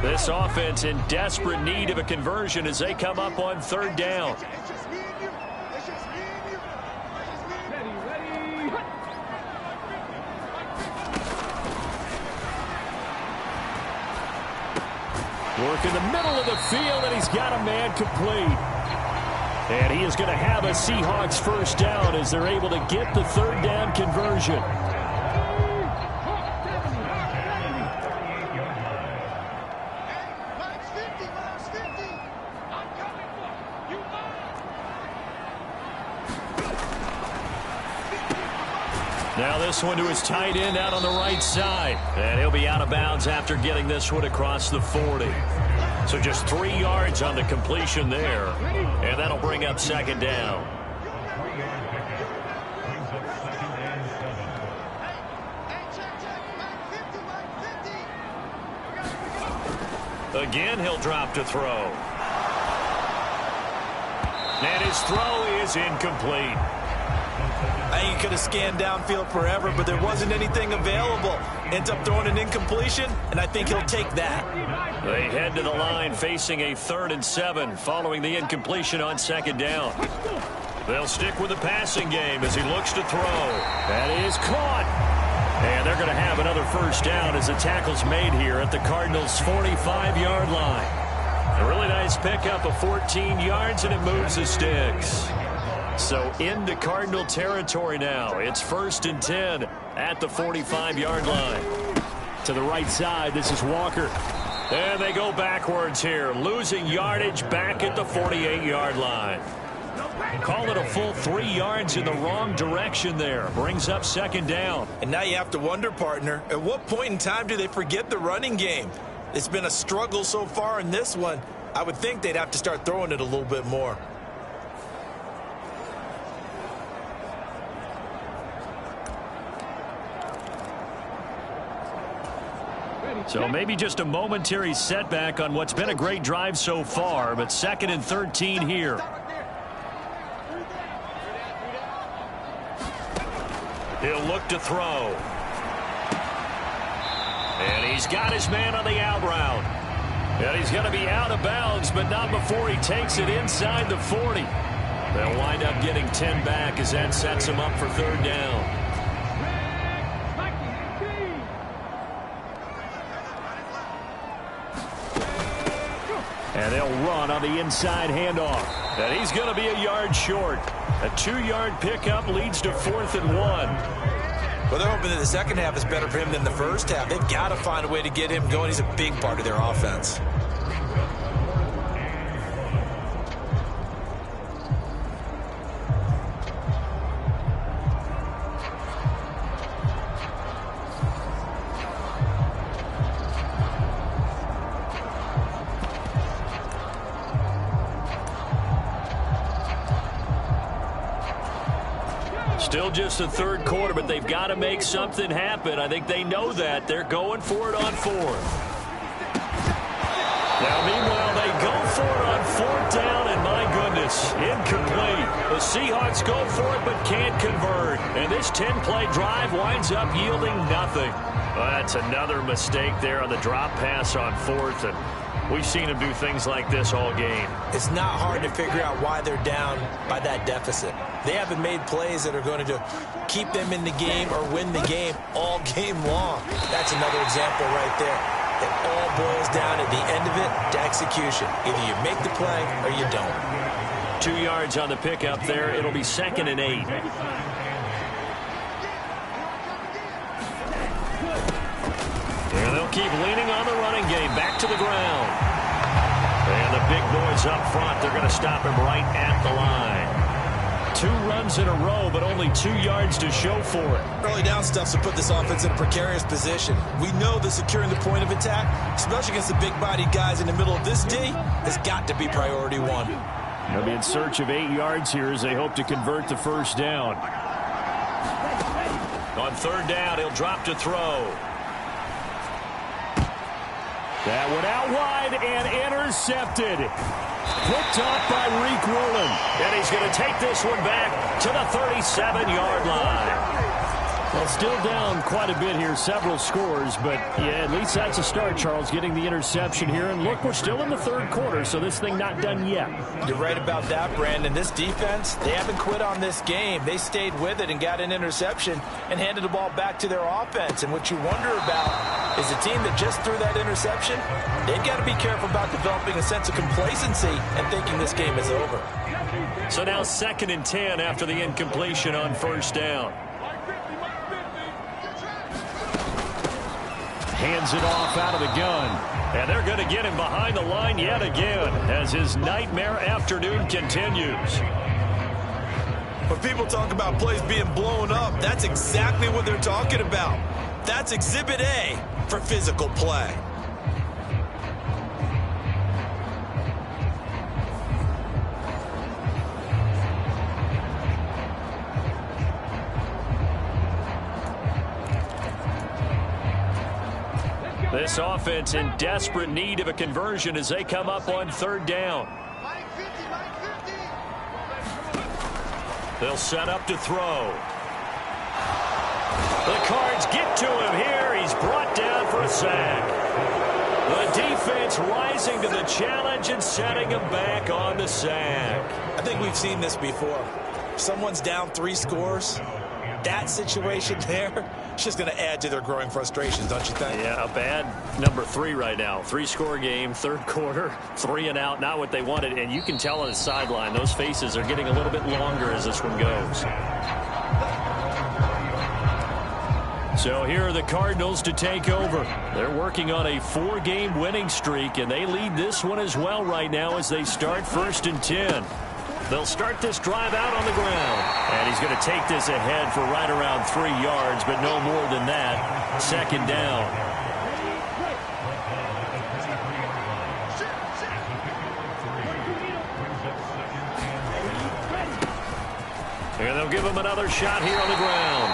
This offense in desperate need of a conversion as they come up on third down. Work in the middle of the field, and he's got a man complete. And he is going to have a Seahawks first down as they're able to get the third down conversion. Now this one to his tight end out on the right side. And he'll be out of bounds after getting this one across the 40. So just 3 yards on the completion there. And that'll bring up second down. Again, he'll drop to throw. And his throw is incomplete. I think he could have scanned downfield forever, but there wasn't anything available. Ends up throwing an incompletion, and I think he'll take that. They head to the line facing a 3rd and 7 following the incompletion on second down. They'll stick with the passing game as he looks to throw. That is caught. And they're going to have another first down as the tackle's made here at the Cardinals' 45-yard line. A really nice pickup of 14 yards, and it moves the sticks. So into Cardinal territory now. It's 1st and 10 at the 45-yard line. To the right side, this is Walker. And they go backwards here, losing yardage back at the 48-yard line. Call it a full 3 yards in the wrong direction there. Brings up second down. And now you have to wonder, partner, at what point in time do they forget the running game? It's been a struggle so far in this one. I would think they'd have to start throwing it a little bit more. So maybe just a momentary setback on what's been a great drive so far, but 2nd and 13 here. He'll look to throw. And he's got his man on the out route. And he's going to be out of bounds, but not before he takes it inside the 40. They'll wind up getting 10 back as that sets him up for third down. And they'll run on the inside handoff. And he's going to be a yard short. A 2-yard pickup leads to 4th and 1. Well, they're hoping that the second half is better for him than the first half. They've got to find a way to get him going. He's a big part of their offense. Still just the 3rd quarter, but they've got to make something happen. I think they know that. They're going for it on 4th. Now, meanwhile, they go for it on 4th down, and my goodness, incomplete. The Seahawks go for it but can't convert. And this 10-play drive winds up yielding nothing. Well, that's another mistake there on the drop pass on 4th, and we've seen them do things like this all game. It's not hard to figure out why they're down by that deficit. They haven't made plays that are going to keep them in the game or win the game all game long. That's another example right there. It all boils down at the end of it to execution. Either you make the play or you don't. 2 yards on the pickup there. It'll be 2nd and 8. And they'll keep leaning on the running game. Back to the ground. And the big boys up front, they're going to stop him right at the line. 2 runs in a row, but only 2 yards to show for it. Early down stuff's to put this offense in a precarious position. We know that securing the point of attack, especially against the big-bodied guys in the middle of this D, has got to be priority 1. They'll be in search of 8 yards here as they hope to convert the first down. On 3rd down, he'll drop to throw. That went out wide and intercepted. Picked off by Reek Woolen. And he's going to take this one back to the 37-yard line. Well, still down quite a bit here, several scores, but yeah, at least that's a start, Charles, getting the interception here. And look, we're still in the third quarter, so this thing not done yet. You're right about that, Brandon. This defense, they haven't quit on this game. They stayed with it and got an interception and handed the ball back to their offense. And what you wonder about is a team that just threw that interception, they've got to be careful about developing a sense of complacency and thinking this game is over. So now 2nd and 10 after the incompletion on first down. Hands it off out of the gun. And they're going to get him behind the line yet again as his nightmare afternoon continues. When people talk about plays being blown up, that's exactly what they're talking about. That's Exhibit A for physical play. This offense in desperate need of a conversion as they come up on third down. They'll set up to throw. The Cards get to him here. He's brought down for a sack. The defense rising to the challenge and setting him back on the sack. I think we've seen this before. Someone's down 3 scores. That situation there, it's just going to add to their growing frustrations, don't you think? Yeah, a bad number 3 right now. 3-score game, third quarter, 3 and out, not what they wanted. And you can tell on the sideline, those faces are getting a little bit longer as this one goes. So here are the Cardinals to take over. They're working on a 4-game winning streak, and they lead this one as well right now as they start 1st and 10. They'll start this drive out on the ground. And he's going to take this ahead for right around 3 yards, but no more than that. 2nd down. And they'll give him another shot here on the ground.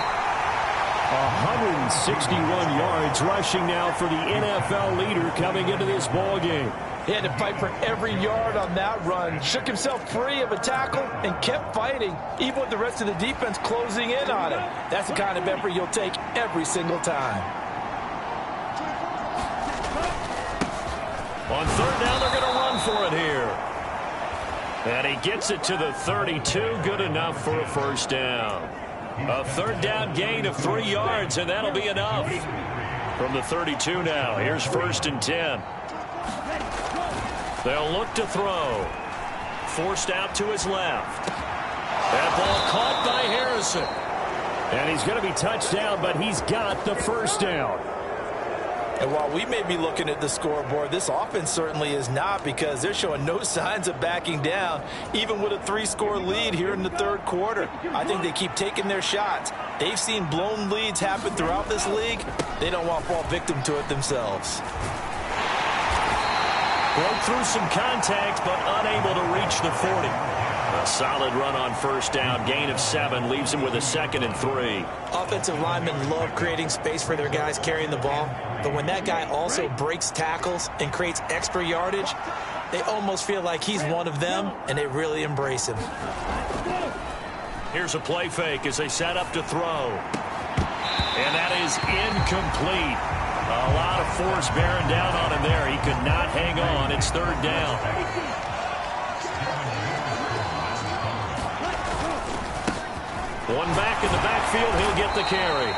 161 yards rushing now for the NFL leader coming into this ball game. He had to fight for every yard on that run. Shook himself free of a tackle and kept fighting, even with the rest of the defense closing in on him. That's the kind of effort you'll take every single time. On third down, they're going to run for it here. And he gets it to the 32. Good enough for a first down. A third down gain of 3 yards, and that'll be enough. From the 32 now, here's 1st and 10. They'll look to throw. Forced out to his left. That ball caught by Harrison. And he's going to be touched down, but he's got the first down. And while we may be looking at the scoreboard, this offense certainly is not, because they're showing no signs of backing down, even with a 3-score lead here in the third quarter. I think they keep taking their shots. They've seen blown leads happen throughout this league. They don't want to fall victim to it themselves. Broke through some contact, but unable to reach the 40. A solid run on first down. Gain of 7 leaves him with a 2nd and 3. Offensive linemen love creating space for their guys carrying the ball. But when that guy also breaks tackles and creates extra yardage, they almost feel like he's one of them, and they really embrace him. Here's a play fake as they set up to throw. And that is incomplete. A lot of force bearing down on him there. He could not hang on. It's third down. One back in the backfield. He'll get the carry.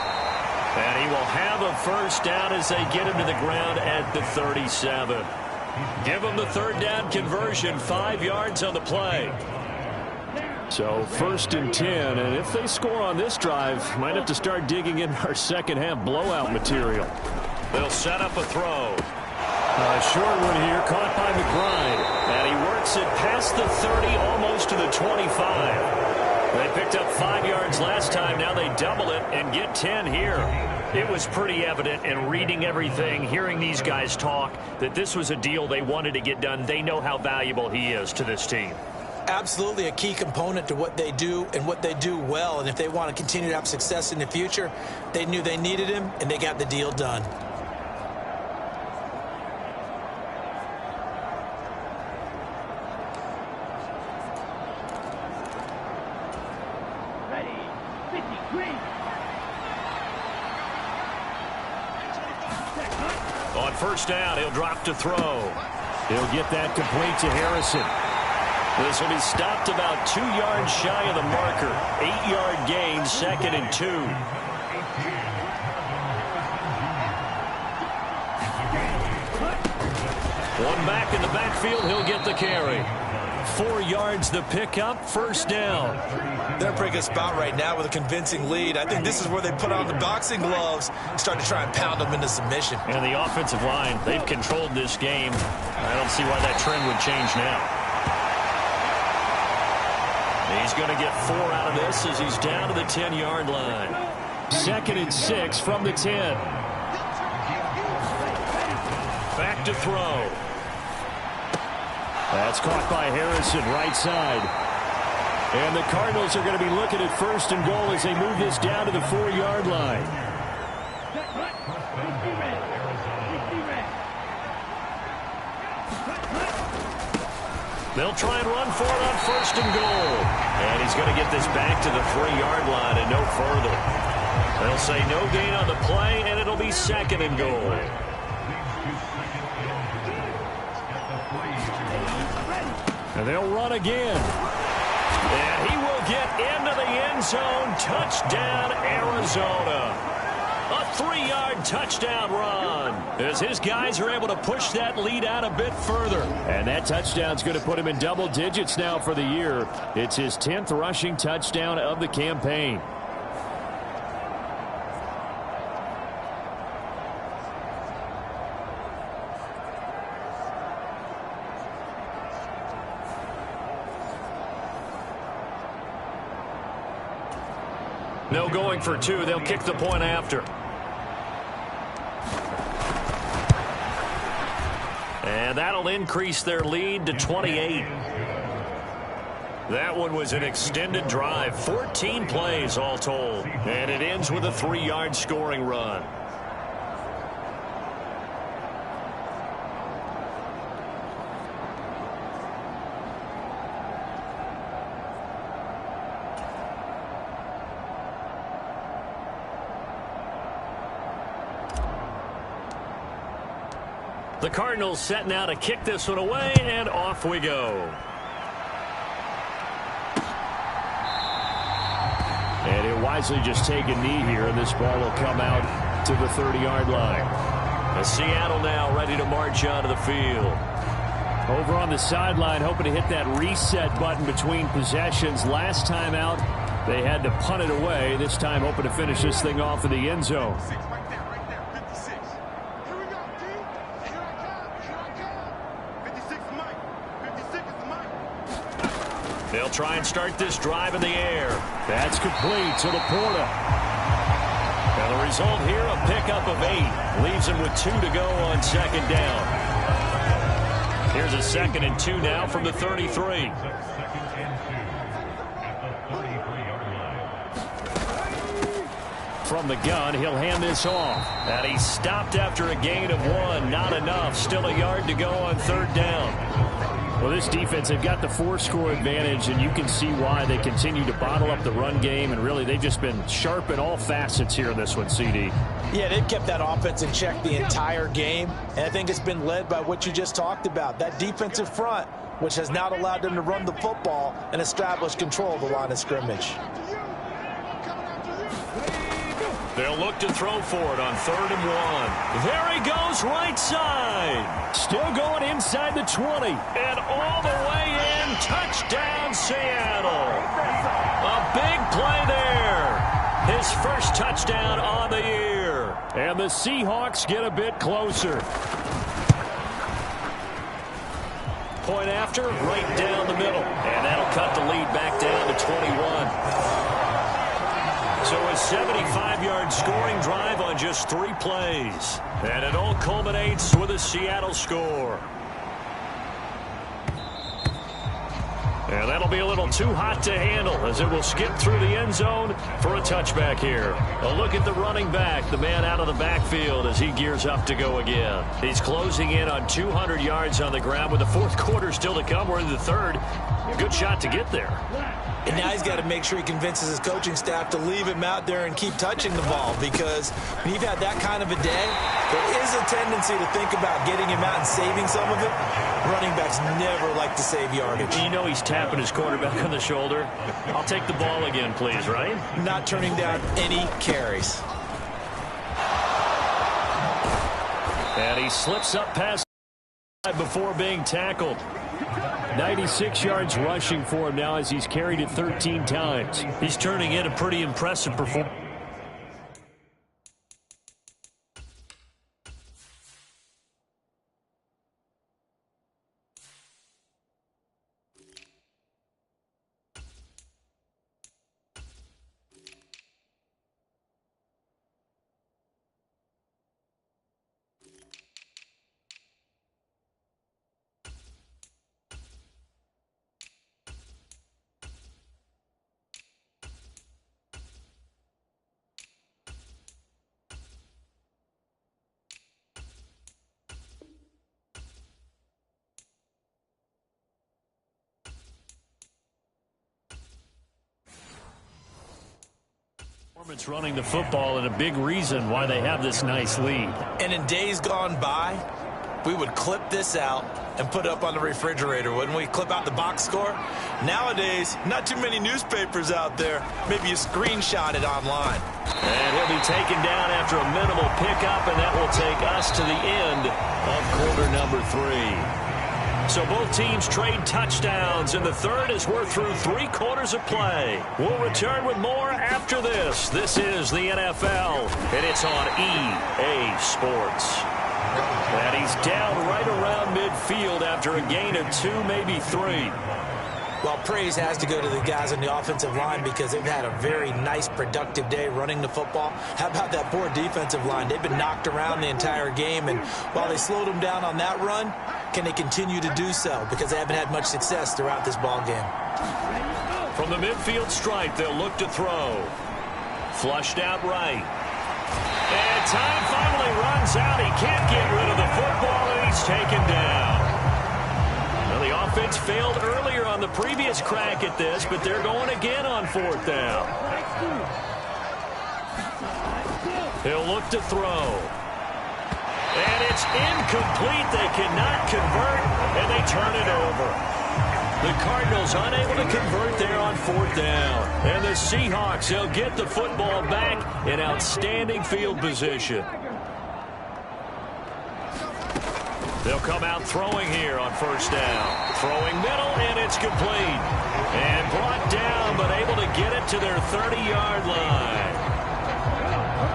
And he will have a first down as they get him to the ground at the 37. Give him the third down conversion. 5 yards on the play. So 1st and 10, and if they score on this drive, might have to start digging in our second half blowout material. They'll set up a throw. Short one here, caught by McBride. And he works it past the 30, almost to the 25. They picked up 5 yards last time. Now they double it and get 10 here. It was pretty evident in reading everything, hearing these guys talk, that this was a deal they wanted to get done. They know how valuable he is to this team. Absolutely a key component to what they do and what they do well. And if they want to continue to have success in the future, they knew they needed him, and they got the deal done. On first down, he'll drop to throw. He'll get that complete to Harrison. This will be stopped about 2 yards shy of the marker. 8-yard gain, 2nd and 2. One back in the backfield, he'll get the carry. 4 yards the pickup, first down. They're in a pretty good spot right now with a convincing lead. I think this is where they put on the boxing gloves and start to try and pound them into submission. And the offensive line, they've controlled this game. I don't see why that trend would change now. He's going to get 4 out of this as he's down to the 10-yard line. 2nd and 6 from the 10. Back to throw. That's caught by Harrison, right side. And the Cardinals are going to be looking at 1st and goal as they move this down to the 4-yard line. They'll try and run for it on 1st and goal. And he's going to get this back to the 3-yard line and no further. They'll say no gain on the play, and it'll be 2nd and goal. And they'll run again. And he will get into the end zone. Touchdown, Arizona. A 3-yard touchdown run as his guys are able to push that lead out a bit further. And that touchdown's going to put him in double digits now for the year. It's his 10th rushing touchdown of the campaign. No going for 2. They'll kick the point after. And that'll increase their lead to 28. That one was an extended drive. 14 plays all told. And it ends with a 3-yard scoring run. The Cardinals set now to kick this one away, and off we go. And he'll wisely just take a knee here, and this ball will come out to the 30-yard line. And Seattle now ready to march onto the field. Over on the sideline, hoping to hit that reset button between possessions. Last time out, they had to punt it away. This time, hoping to finish this thing off in the end zone. They'll try and start this drive in the air. That's complete to Laporta. And the result here, a pickup of 8. Leaves him with 2 to go on 2nd down. Here's a 2nd and 2 now from the 33. From the gun, he'll hand this off. And he stopped after a gain of 1. Not enough. Still a yard to go on 3rd down. Well, this defense, they've got the 4-score advantage, and you can see why they continue to bottle up the run game, and really they've just been sharp in all facets here in this one, CD. Yeah, they've kept that offense in check the entire game, and I think it's been led by what you just talked about, that defensive front, which has now allowed them to run the football and establish control of the line of scrimmage. They'll look to throw for it on 3rd and 1. There he goes, right side. Still going inside the 20. And all the way in, touchdown Seattle. A big play there. His first touchdown on the year. And the Seahawks get a bit closer. Point after, right down the middle. And that'll cut the lead back down to 21. So a 75-yard scoring drive on just 3 plays. And it all culminates with a Seattle score. And that'll be a little too hot to handle as it will skip through the end zone for a touchback here. A look at the running back, the man out of the backfield as he gears up to go again. He's closing in on 200 yards on the ground with the 4th quarter still to come. We're in the 3rd. Good shot to get there. And now he's got to make sure he convinces his coaching staff to leave him out there and keep touching the ball, because when you've had that kind of a day, there is a tendency to think about getting him out and saving some of it. Running backs never like to save yardage. You know he's tapping his quarterback on the shoulder. I'll take the ball again, please, right? Not turning down any carries. And he slips up past before being tackled. 96 yards rushing for him now as he's carried it 13 times. He's turning in a pretty impressive performance. Running the football, and a big reason why they have this nice lead. And in days gone by, we would clip this out and put it up on the refrigerator, wouldn't we? Clip out the box score. Nowadays, not too many newspapers out there. Maybe you screenshot it online. And he'll be taken down after a minimal pickup, and that will take us to the end of quarter number 3. So both teams trade touchdowns in the third as we're through 3 quarters of play. We'll return with more after this. This is the NFL, and it's on EA Sports. And he's down right around midfield after a gain of 2, maybe 3. Well, praise has to go to the guys on the offensive line because they've had a very nice, productive day running the football. How about that poor defensive line? They've been knocked around the entire game, and while they slowed them down on that run, can they continue to do so? Because they haven't had much success throughout this ball game. From the midfield stripe, they'll look to throw. Flushed out right. And time finally runs out. He can't get rid of the football, and he's taken down. Well, the offense failed earlier on the previous crack at this, but they're going again on 4th down. He'll look to throw. And it's incomplete. They cannot convert, and they turn it over. The Cardinals unable to convert there on 4th down. And the Seahawks, they'll get the football back in outstanding field position. They'll come out throwing here on 1st down. Throwing middle, and it's complete. And brought down, but able to get it to their 30-yard line.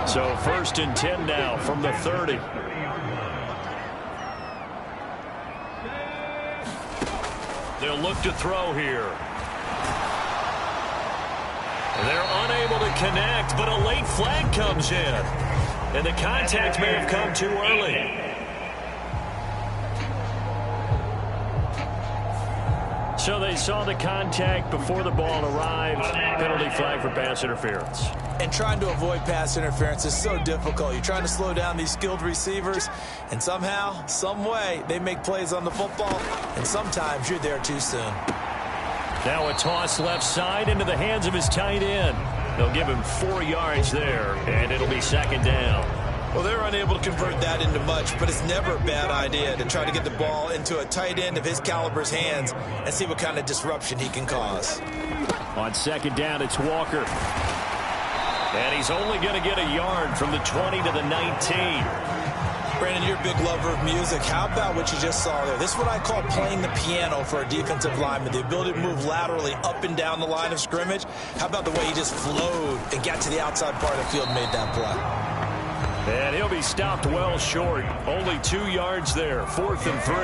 So 1st and 10 now from the 30. They'll look to throw here. They're unable to connect, but a late flag comes in. And the contact may have come too early. So they saw the contact before the ball arrived. Penalty flag for pass interference. And trying to avoid pass interference is so difficult. You're trying to slow down these skilled receivers, and somehow, some way, they make plays on the football, and sometimes you're there too soon. Now a toss left side into the hands of his tight end. They'll give him 4 yards there, and it'll be 2nd down. Well, they're unable to convert that into much, but it's never a bad idea to try to get the ball into a tight end of his caliber's hands and see what kind of disruption he can cause. On 2nd down, it's Walker. And he's only going to get a yard from the 20 to the 19. Brandon, you're a big lover of music. How about what you just saw there? This is what I call playing the piano for a defensive lineman, the ability to move laterally up and down the line of scrimmage. How about the way he just flowed and got to the outside part of the field and made that play? And he'll be stopped well short. Only 2 yards there. 4th and 3.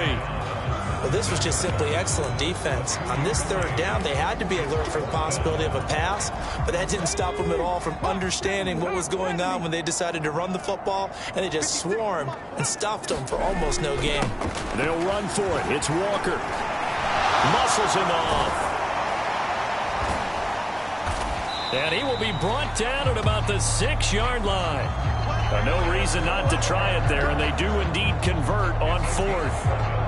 Well, this was just simply excellent defense. On this 3rd down, they had to be alert for the possibility of a pass, but that didn't stop them at all from understanding what was going on when they decided to run the football, and they just swarmed and stuffed them for almost no gain. They'll run for it. It's Walker. Muscles him off. And he will be brought down at about the 6-yard line. No reason not to try it there, and they do indeed convert on 4th.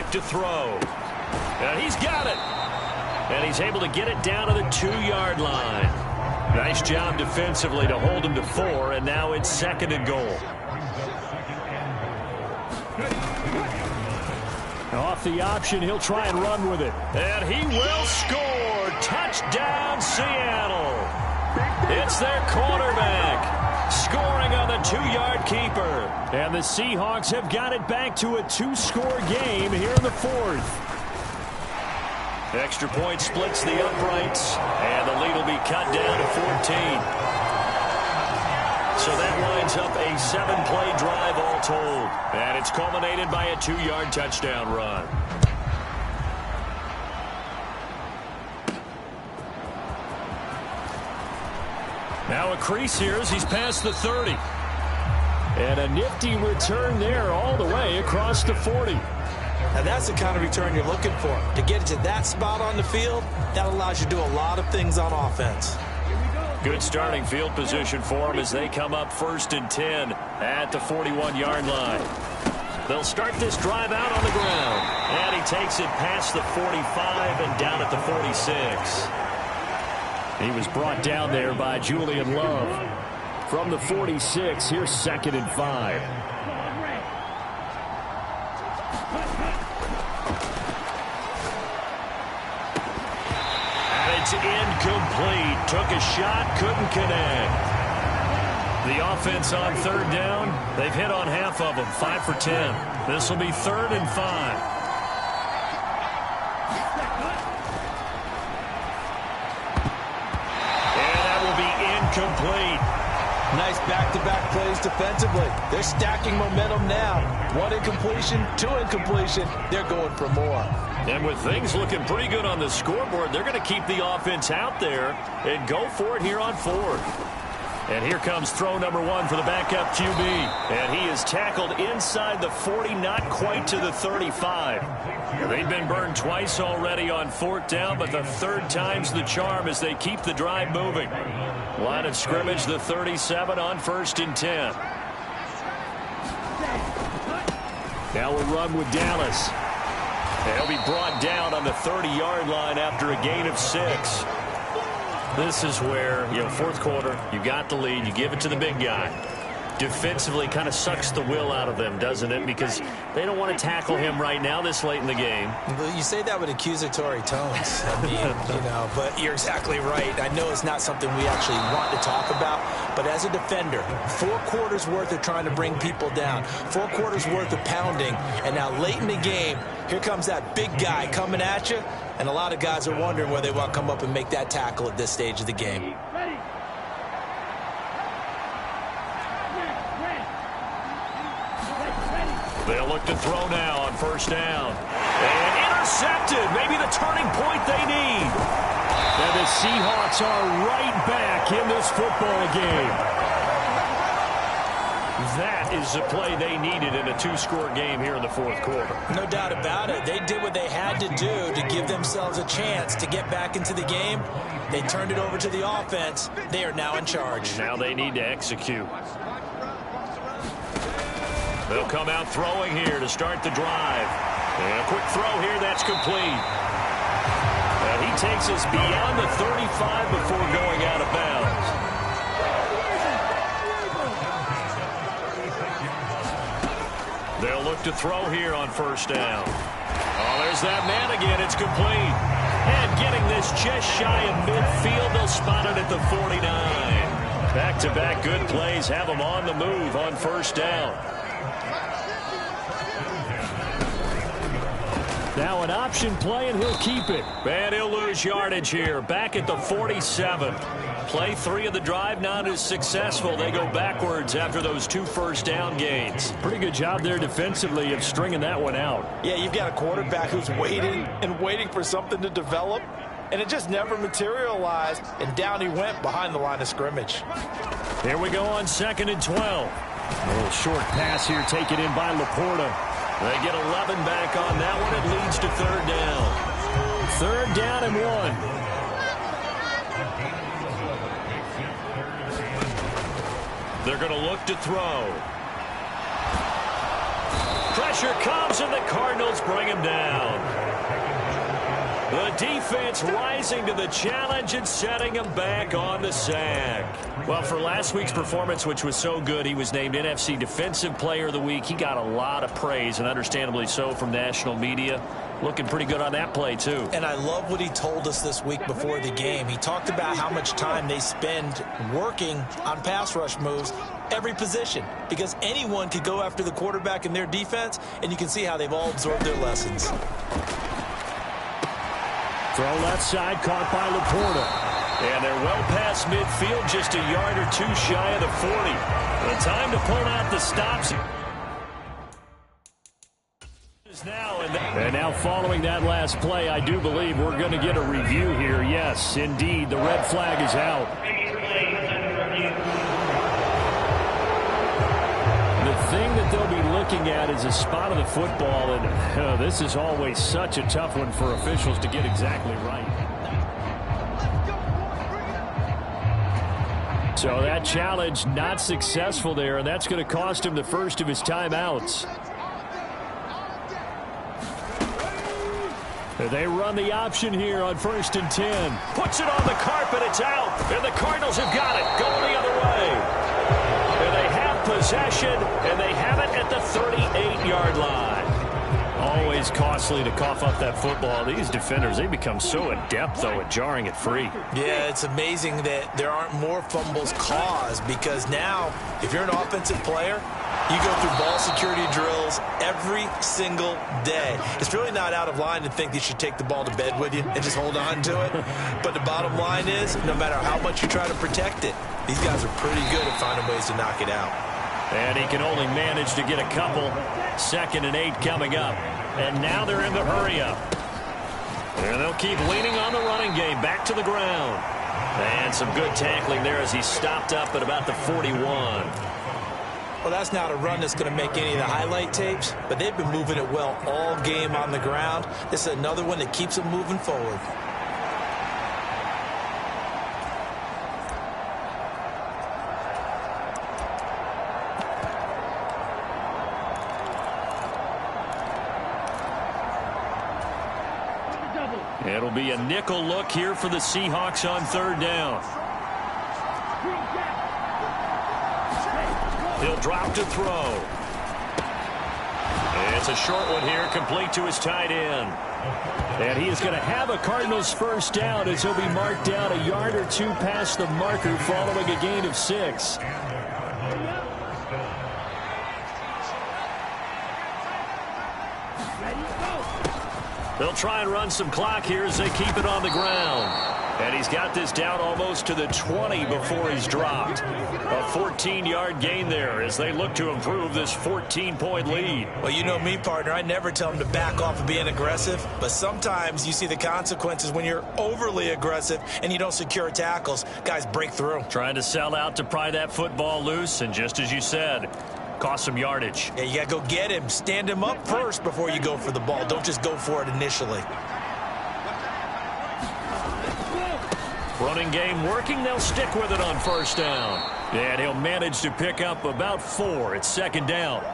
look to throw. And he's got it. And he's able to get it down to the 2-yard line. Nice job defensively to hold him to 4, and now it's 2nd and goal. Off the option, he'll try and run with it. And he will score. Touchdown, Seattle. It's their quarterback scoring on the 2-yard keeper. And the Seahawks have got it back to a 2-score game here in the 4th. Extra point splits the uprights, and the lead will be cut down to 14. So that lines up a 7-play drive all told. And it's culminated by a 2-yard touchdown run. Now a crease here as he's past the 30. And a nifty return there all the way across the 40. Now that's the kind of return you're looking for. To get it to that spot on the field, that allows you to do a lot of things on offense. Good starting field position for them as they come up 1st and 10 at the 41-yard line. They'll start this drive out on the ground. And he takes it past the 45 and down at the 46. He was brought down there by Julian Love. From the 46, here's 2nd and 5. It's incomplete. Took a shot, couldn't connect. The offense on 3rd down, they've hit on half of them, 5 for 10. This will be 3rd and 5. And that will be incomplete. Nice back-to-back plays defensively. They're stacking momentum now. 1 incompletion, 2 incompletion. They're going for more. And with things looking pretty good on the scoreboard, they're going to keep the offense out there and go for it here on 4th. And here comes throw number 1 for the backup QB. And he is tackled inside the 40, not quite to the 35. They've been burned twice already on 4th down, but the 3rd time's the charm as they keep the drive moving. Line of scrimmage, the 37 on 1st and 10. Now we'll run with Dallas. He'll be brought down on the 30-yard line after a gain of 6. This is where, 4th quarter, you got the lead, you give it to the big guy. Defensively kind of sucks the will out of them, doesn't it? Because they don't want to tackle him right now this late in the game. You say that with accusatory tones. I mean, but you're exactly right. I know it's not something we actually want to talk about, but as a defender, 4 quarters worth of trying to bring people down, 4 quarters worth of pounding, and now late in the game, here comes that big guy coming at you, and a lot of guys are wondering whether they want to come up and make that tackle at this stage of the game. They'll look to throw now on 1st down. And intercepted. Maybe the turning point they need. And the Seahawks are right back in this football game. That is the play they needed in a 2-score game here in the 4th quarter. No doubt about it. They did what they had to do to give themselves a chance to get back into the game. They turned it over to the offense. They are now in charge. Now they need to execute. They'll come out throwing here to start the drive. And a quick throw here, that's complete. And he takes us beyond the 35 before going out of bounds. They'll look to throw here on 1st down. Oh, there's that man again. It's complete. And getting this just shy of midfield, they'll spot it at the 49. Back-to-back good plays have them on the move on 1st down. Now an option play, and he'll keep it. And he'll lose yardage here. Back at the 47. Play 3 of the drive not as successful. They go backwards after those 2 first down gains. Pretty good job there defensively of stringing that one out. Yeah, you've got a quarterback who's waiting and waiting for something to develop, and it just never materialized, and down he went behind the line of scrimmage. Here we go on 2nd and 12. A little short pass here taken in by Laporta. They get 11 back on that one. It leads to 3rd down. 3rd down and 1. They're going to look to throw. Pressure comes, and the Cardinals bring him down. The defense rising to the challenge and setting him back on the sack. Well, for last week's performance, which was so good, he was named NFC Defensive Player of the Week. He got a lot of praise, and understandably so, from national media. Looking pretty good on that play, too. And I love what he told us this week before the game. He talked about how much time they spend working on pass rush moves, every position, because anyone could go after the quarterback in their defense, and you can see how they've all absorbed their lessons. Throw left side, caught by Laporta. And they're well past midfield, just a yard or two shy of the 40. The time to pull out the stops. And now following that last play, I do believe we're going to get a review here. Yes, indeed, the red flag is out. The thing that they'll be looking at is a spot of the football, and this is always such a tough one for officials to get exactly right. So that challenge not successful there, and that's going to cost him the first of his timeouts. They run the option here on 1st and 10. Puts it on the carpet, it's out, and the Cardinals have got it, going the other way. And they have possession, and they have it at the 38-yard line. Always costly to cough up that football. These defenders, they become so adept, though, at jarring it free. Yeah, it's amazing that there aren't more fumbles caused, because now, if you're an offensive player, you go through ball security drills every single day. It's really not out of line to think you should take the ball to bed with you and just hold on to it. But the bottom line is, no matter how much you try to protect it, these guys are pretty good at finding ways to knock it out. And he can only manage to get a couple. 2nd and 8 coming up. And now they're in the hurry-up. And they'll keep leaning on the running game. Back to the ground. And some good tackling there as he stopped up at about the 41. Well, that's not a run that's going to make any of the highlight tapes, but they've been moving it well all game on the ground. This is another one that keeps them moving forward. It'll be a nickel look here for the Seahawks on 3rd down. He'll drop to throw. It's a short one here, complete to his tight end. And he is going to have a Cardinals first down as he'll be marked down a yard or two past the marker following a gain of 6. They'll try and run some clock here as they keep it on the ground. And he's got this down almost to the 20 before he's dropped. A 14-yard gain there as they look to improve this 14-point lead. Well, you know me, partner. I never tell them to back off of being aggressive, but sometimes you see the consequences when you're overly aggressive and you don't secure tackles. Guys break through. Trying to sell out to pry that football loose, and just as you said, cost some yardage. Yeah, you got to go get him. Stand him up first before you go for the ball. Don't just go for it initially. Running game working. They'll stick with it on 1st down. And he'll manage to pick up about 4. It's 2nd down.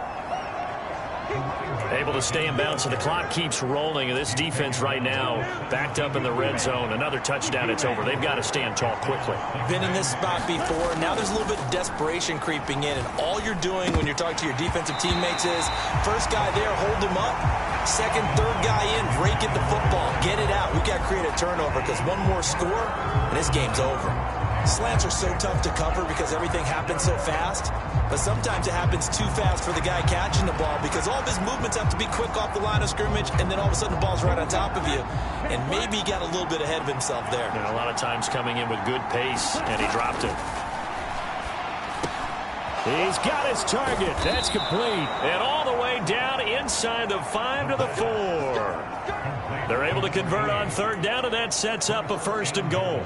Able to stay in bounds, so the clock keeps rolling. And this defense right now backed up in the red zone. Another touchdown, it's over. They've got to stand tall quickly. Been in this spot before. Now there's a little bit of desperation creeping in. And all you're doing when you're talking to your defensive teammates is, first guy there, hold him up. 2nd, 3rd guy in, break at the football. Get it out. We've got to create a turnover because one more score, and this game's over. Slants are so tough to cover because everything happens so fast. But sometimes it happens too fast for the guy catching the ball because all of his movements have to be quick off the line of scrimmage, and then all of a sudden the ball's right on top of you. And maybe he got a little bit ahead of himself there. And a lot of times coming in with good pace, and he dropped it. He's got his target. That's complete. And all the way down inside the 5 to the 4. They're able to convert on 3rd down, and that sets up a 1st and goal.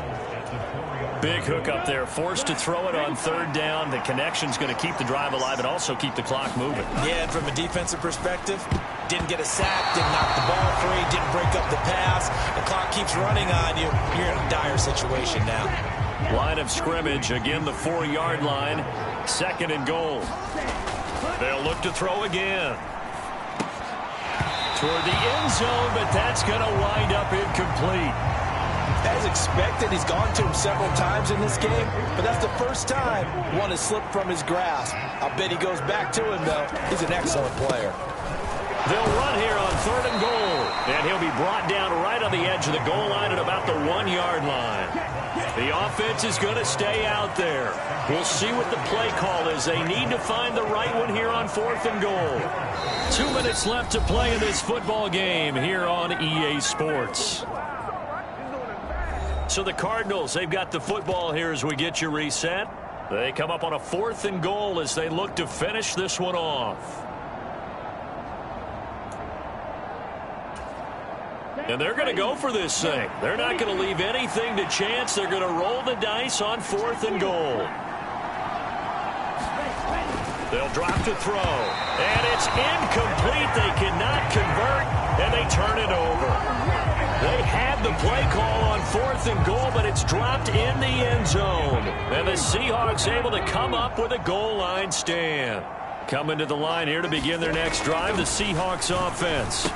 Big hook up there, forced to throw it on 3rd down. The connection's going to keep the drive alive and also keep the clock moving. Yeah, and from a defensive perspective, didn't get a sack, didn't knock the ball free, didn't break up the pass. The clock keeps running on you. You're in a dire situation now. Line of scrimmage, again the 4-yard line. 2nd and goal. They'll look to throw again. toward the end zone, but that's going to wind up incomplete. As expected, he's gone to him several times in this game, but that's the first time one has slipped from his grasp. I bet he goes back to him, though. He's an excellent player. They'll run here on 3rd and goal, and he'll be brought down right on the edge of the goal line at about the 1-yard line. The offense is going to stay out there. We'll see what the play call is. They need to find the right one here on 4th and goal. 2 minutes left to play in this football game here on EA Sports. So the Cardinals, they've got the football here as we get you reset. They come up on a 4th and goal as they look to finish this one off. And they're going to go for this thing. They're not going to leave anything to chance. They're going to roll the dice on 4th and goal. They'll drop to throw. And it's incomplete. They cannot convert, and they turn it over. They had the play call on 4th and goal, but it's dropped in the end zone. And the Seahawks able to come up with a goal line stand. Coming to the line here to begin their next drive, the Seahawks offense.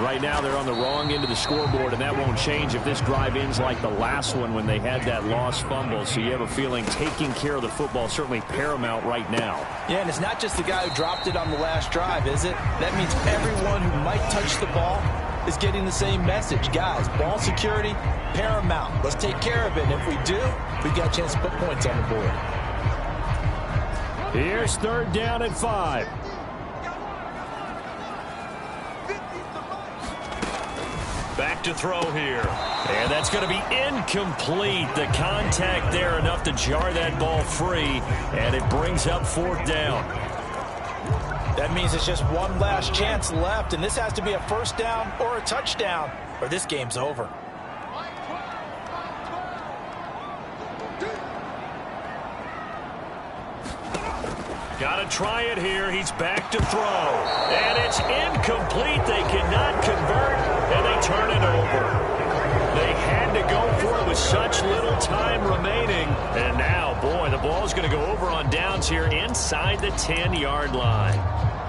Right now they're on the wrong end of the scoreboard, and that won't change if this drive ends like the last one when they had that lost fumble. So you have a feeling taking care of the football is certainly paramount right now. Yeah, and it's not just the guy who dropped it on the last drive, is it? That means everyone who might touch the ball is getting the same message. Guys, ball security, paramount. Let's take care of it, and if we do, we've got a chance to put points on the board. Here's 3rd down and 5. Back to throw here. And that's going to be incomplete. The contact there enough to jar that ball free, and it brings up 4th down. That means it's just one last chance left, and this has to be a 1st down or a touchdown, or this game's over. Got to try it here. He's back to throw. And it's incomplete. They cannot convert, and they turn it over. They had to go for it with such little time remaining. And now, boy, the ball's going to go over on downs here inside the 10-yard line.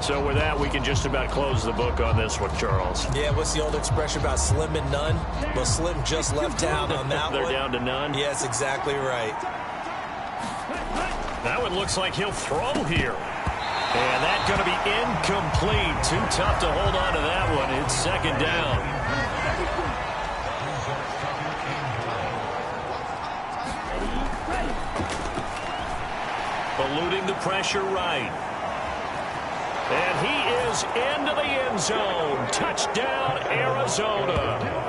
So with that, we can just about close the book on this one, Charles. Yeah, what's the old expression about slim and none? Well, Slim just left town on that one. They're down to none? Yes, exactly right. That one looks like he'll throw here. And that's going to be incomplete. Too tough to hold on to that one. It's 2nd down. Eluding the pressure right. And he is into the end zone. Touchdown, Arizona.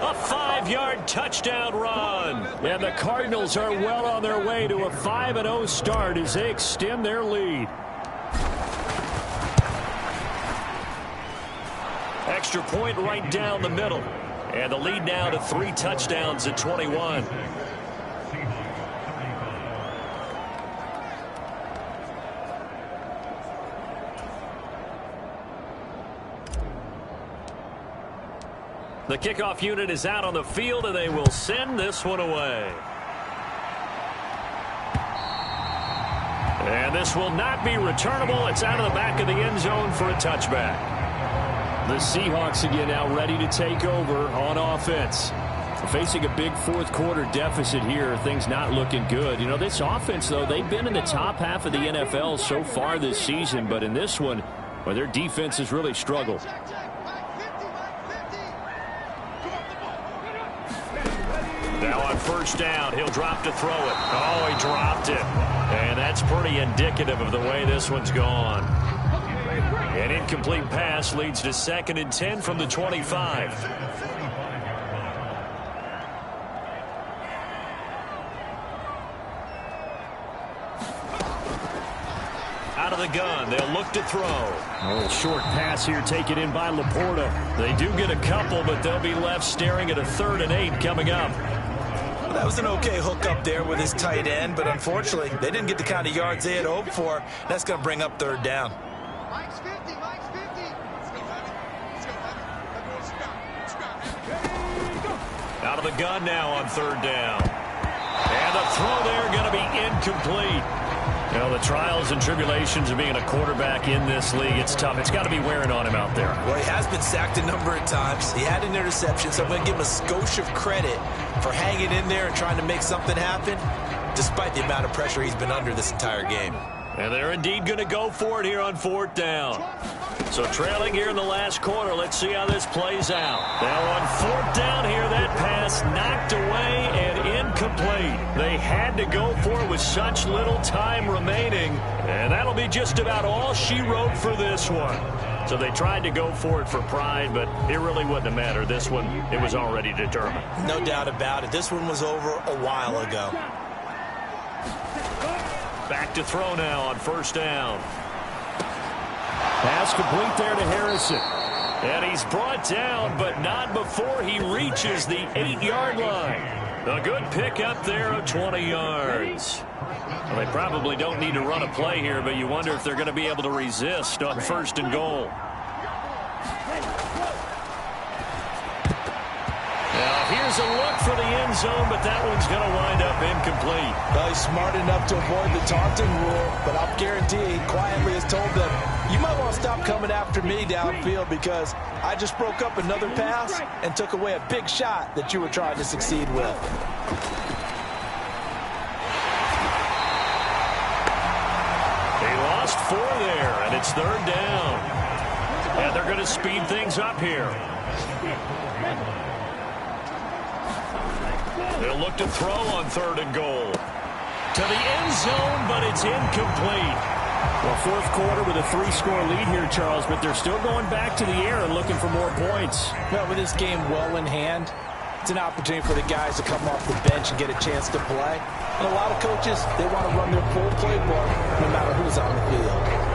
A 5-yard touchdown run. And the Cardinals are well on their way to a 5-0 start as they extend their lead. Extra point right down the middle. And the lead now to 3 touchdowns at 21. The kickoff unit is out on the field, and they will send this one away. And this will not be returnable. It's out of the back of the end zone for a touchback. The Seahawks again now ready to take over on offense. Facing a big 4th quarter deficit here. Things not looking good. You know, this offense, though, they've been in the top half of the NFL so far this season. But in this one, well, their defense has really struggled. Now on 1st down, he'll drop to throw it. Oh, he dropped it. And that's pretty indicative of the way this one's gone. An incomplete pass leads to 2nd and 10 from the 25. Out of the gun, they'll look to throw. A little short pass here taken in by Laporta. They do get a couple, but they'll be left staring at a 3rd and 8 coming up. Well, that was an okay hook up there with his tight end, but unfortunately, they didn't get the kind of yards they had hoped for. That's going to bring up 3rd down. Mike's 50, Mike's 50. Let's go, out of the gun now on 3rd down. And the throw there going to be incomplete. You know, the trials and tribulations of being a quarterback in this league, it's tough. It's got to be wearing on him out there. Well, he has been sacked a number of times. He had an interception, so I'm going to give him a skosh of credit for hanging in there and trying to make something happen, despite the amount of pressure he's been under this entire game. And they're indeed going to go for it here on 4th down. So trailing here in the last quarter. Let's see how this plays out. Now on 4th down here, that pass knocked away and incomplete. They had to go for it with such little time remaining. And that'll be just about all she wrote for this one. So they tried to go for it for pride, but it really wouldn't have mattered. This one, it was already determined. No doubt about it. This one was over a while ago. Back to throw now on 1st down. Pass complete there to Harrison. And he's brought down, but not before he reaches the 8-yard line. A good pickup there of 20 yards. Well, they probably don't need to run a play here, but you wonder if they're going to be able to resist on 1st and goal. Now, here's a look for the end zone, but that one's going to wind up incomplete. Well, he's smart enough to avoid the taunting rule, but I'll guarantee he quietly has told them, you might want to stop coming after me downfield because I just broke up another pass and took away a big shot that you were trying to succeed with. He lost 4 there, and it's 3rd down. And they're going to speed things up here. They'll look to throw on 3rd and goal. To the end zone, but it's incomplete. Well, 4th quarter with a 3-score lead here, Charles, but they're still going back to the air and looking for more points. Well, with this game well in hand, it's an opportunity for the guys to come off the bench and get a chance to play. And a lot of coaches, they want to run their full playbook no matter who's on the field.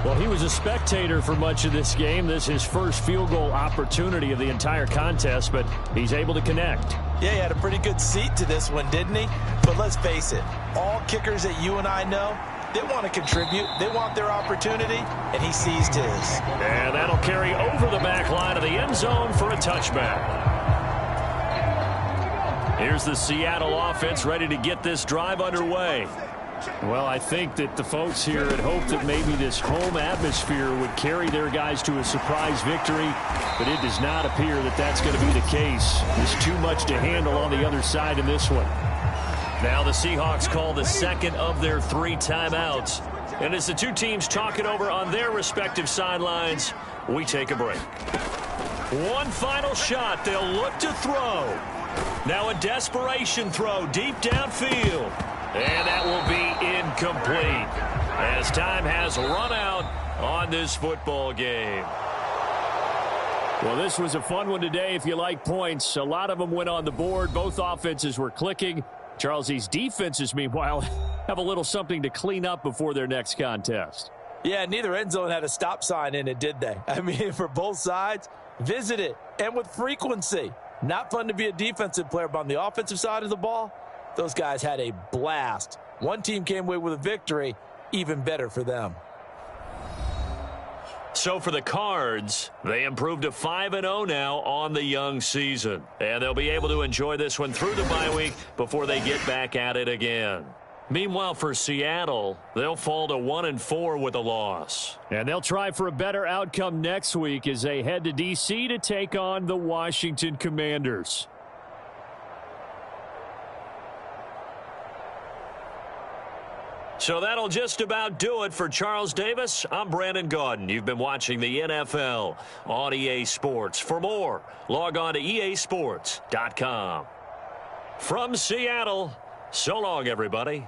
Well, he was a spectator for much of this game. This is his first field goal opportunity of the entire contest, but he's able to connect. Yeah, he had a pretty good seat to this one, didn't he? But let's face it, all kickers that you and I know, they want to contribute. They want their opportunity, and he seized his. And that'll carry over the back line of the end zone for a touchback. Here's the Seattle offense ready to get this drive underway. Well, I think that the folks here had hoped that maybe this home atmosphere would carry their guys to a surprise victory, but it does not appear that that's going to be the case. There's too much to handle on the other side in this one. Now the Seahawks call the second of their 3 timeouts. And as the two teams talk it over on their respective sidelines, we take a break. One final shot. They'll look to throw. Now a desperation throw deep downfield. And that will be incomplete as time has run out on this football game. Well, this was a fun one today if you like points. A lot of them went on the board. Both offenses were clicking. Charles, these defenses, meanwhile, have a little something to clean up before their next contest. Yeah, neither end zone had a stop sign in it, did they? I mean, for both sides, visit it, and with frequency. Not fun to be a defensive player, but on the offensive side of the ball, those guys had a blast. One team came away with a victory, even better for them. So for the Cards, they improved to 5-0 now on the young season. And they'll be able to enjoy this one through the bye week before they get back at it again. Meanwhile, for Seattle, they'll fall to 1-4 with a loss. And they'll try for a better outcome next week as they head to D.C. to take on the Washington Commanders. So that'll just about do it for Charles Davis. I'm Brandon Gaudin. You've been watching the NFL on EA Sports. For more, log on to easports.com. From Seattle, so long, everybody.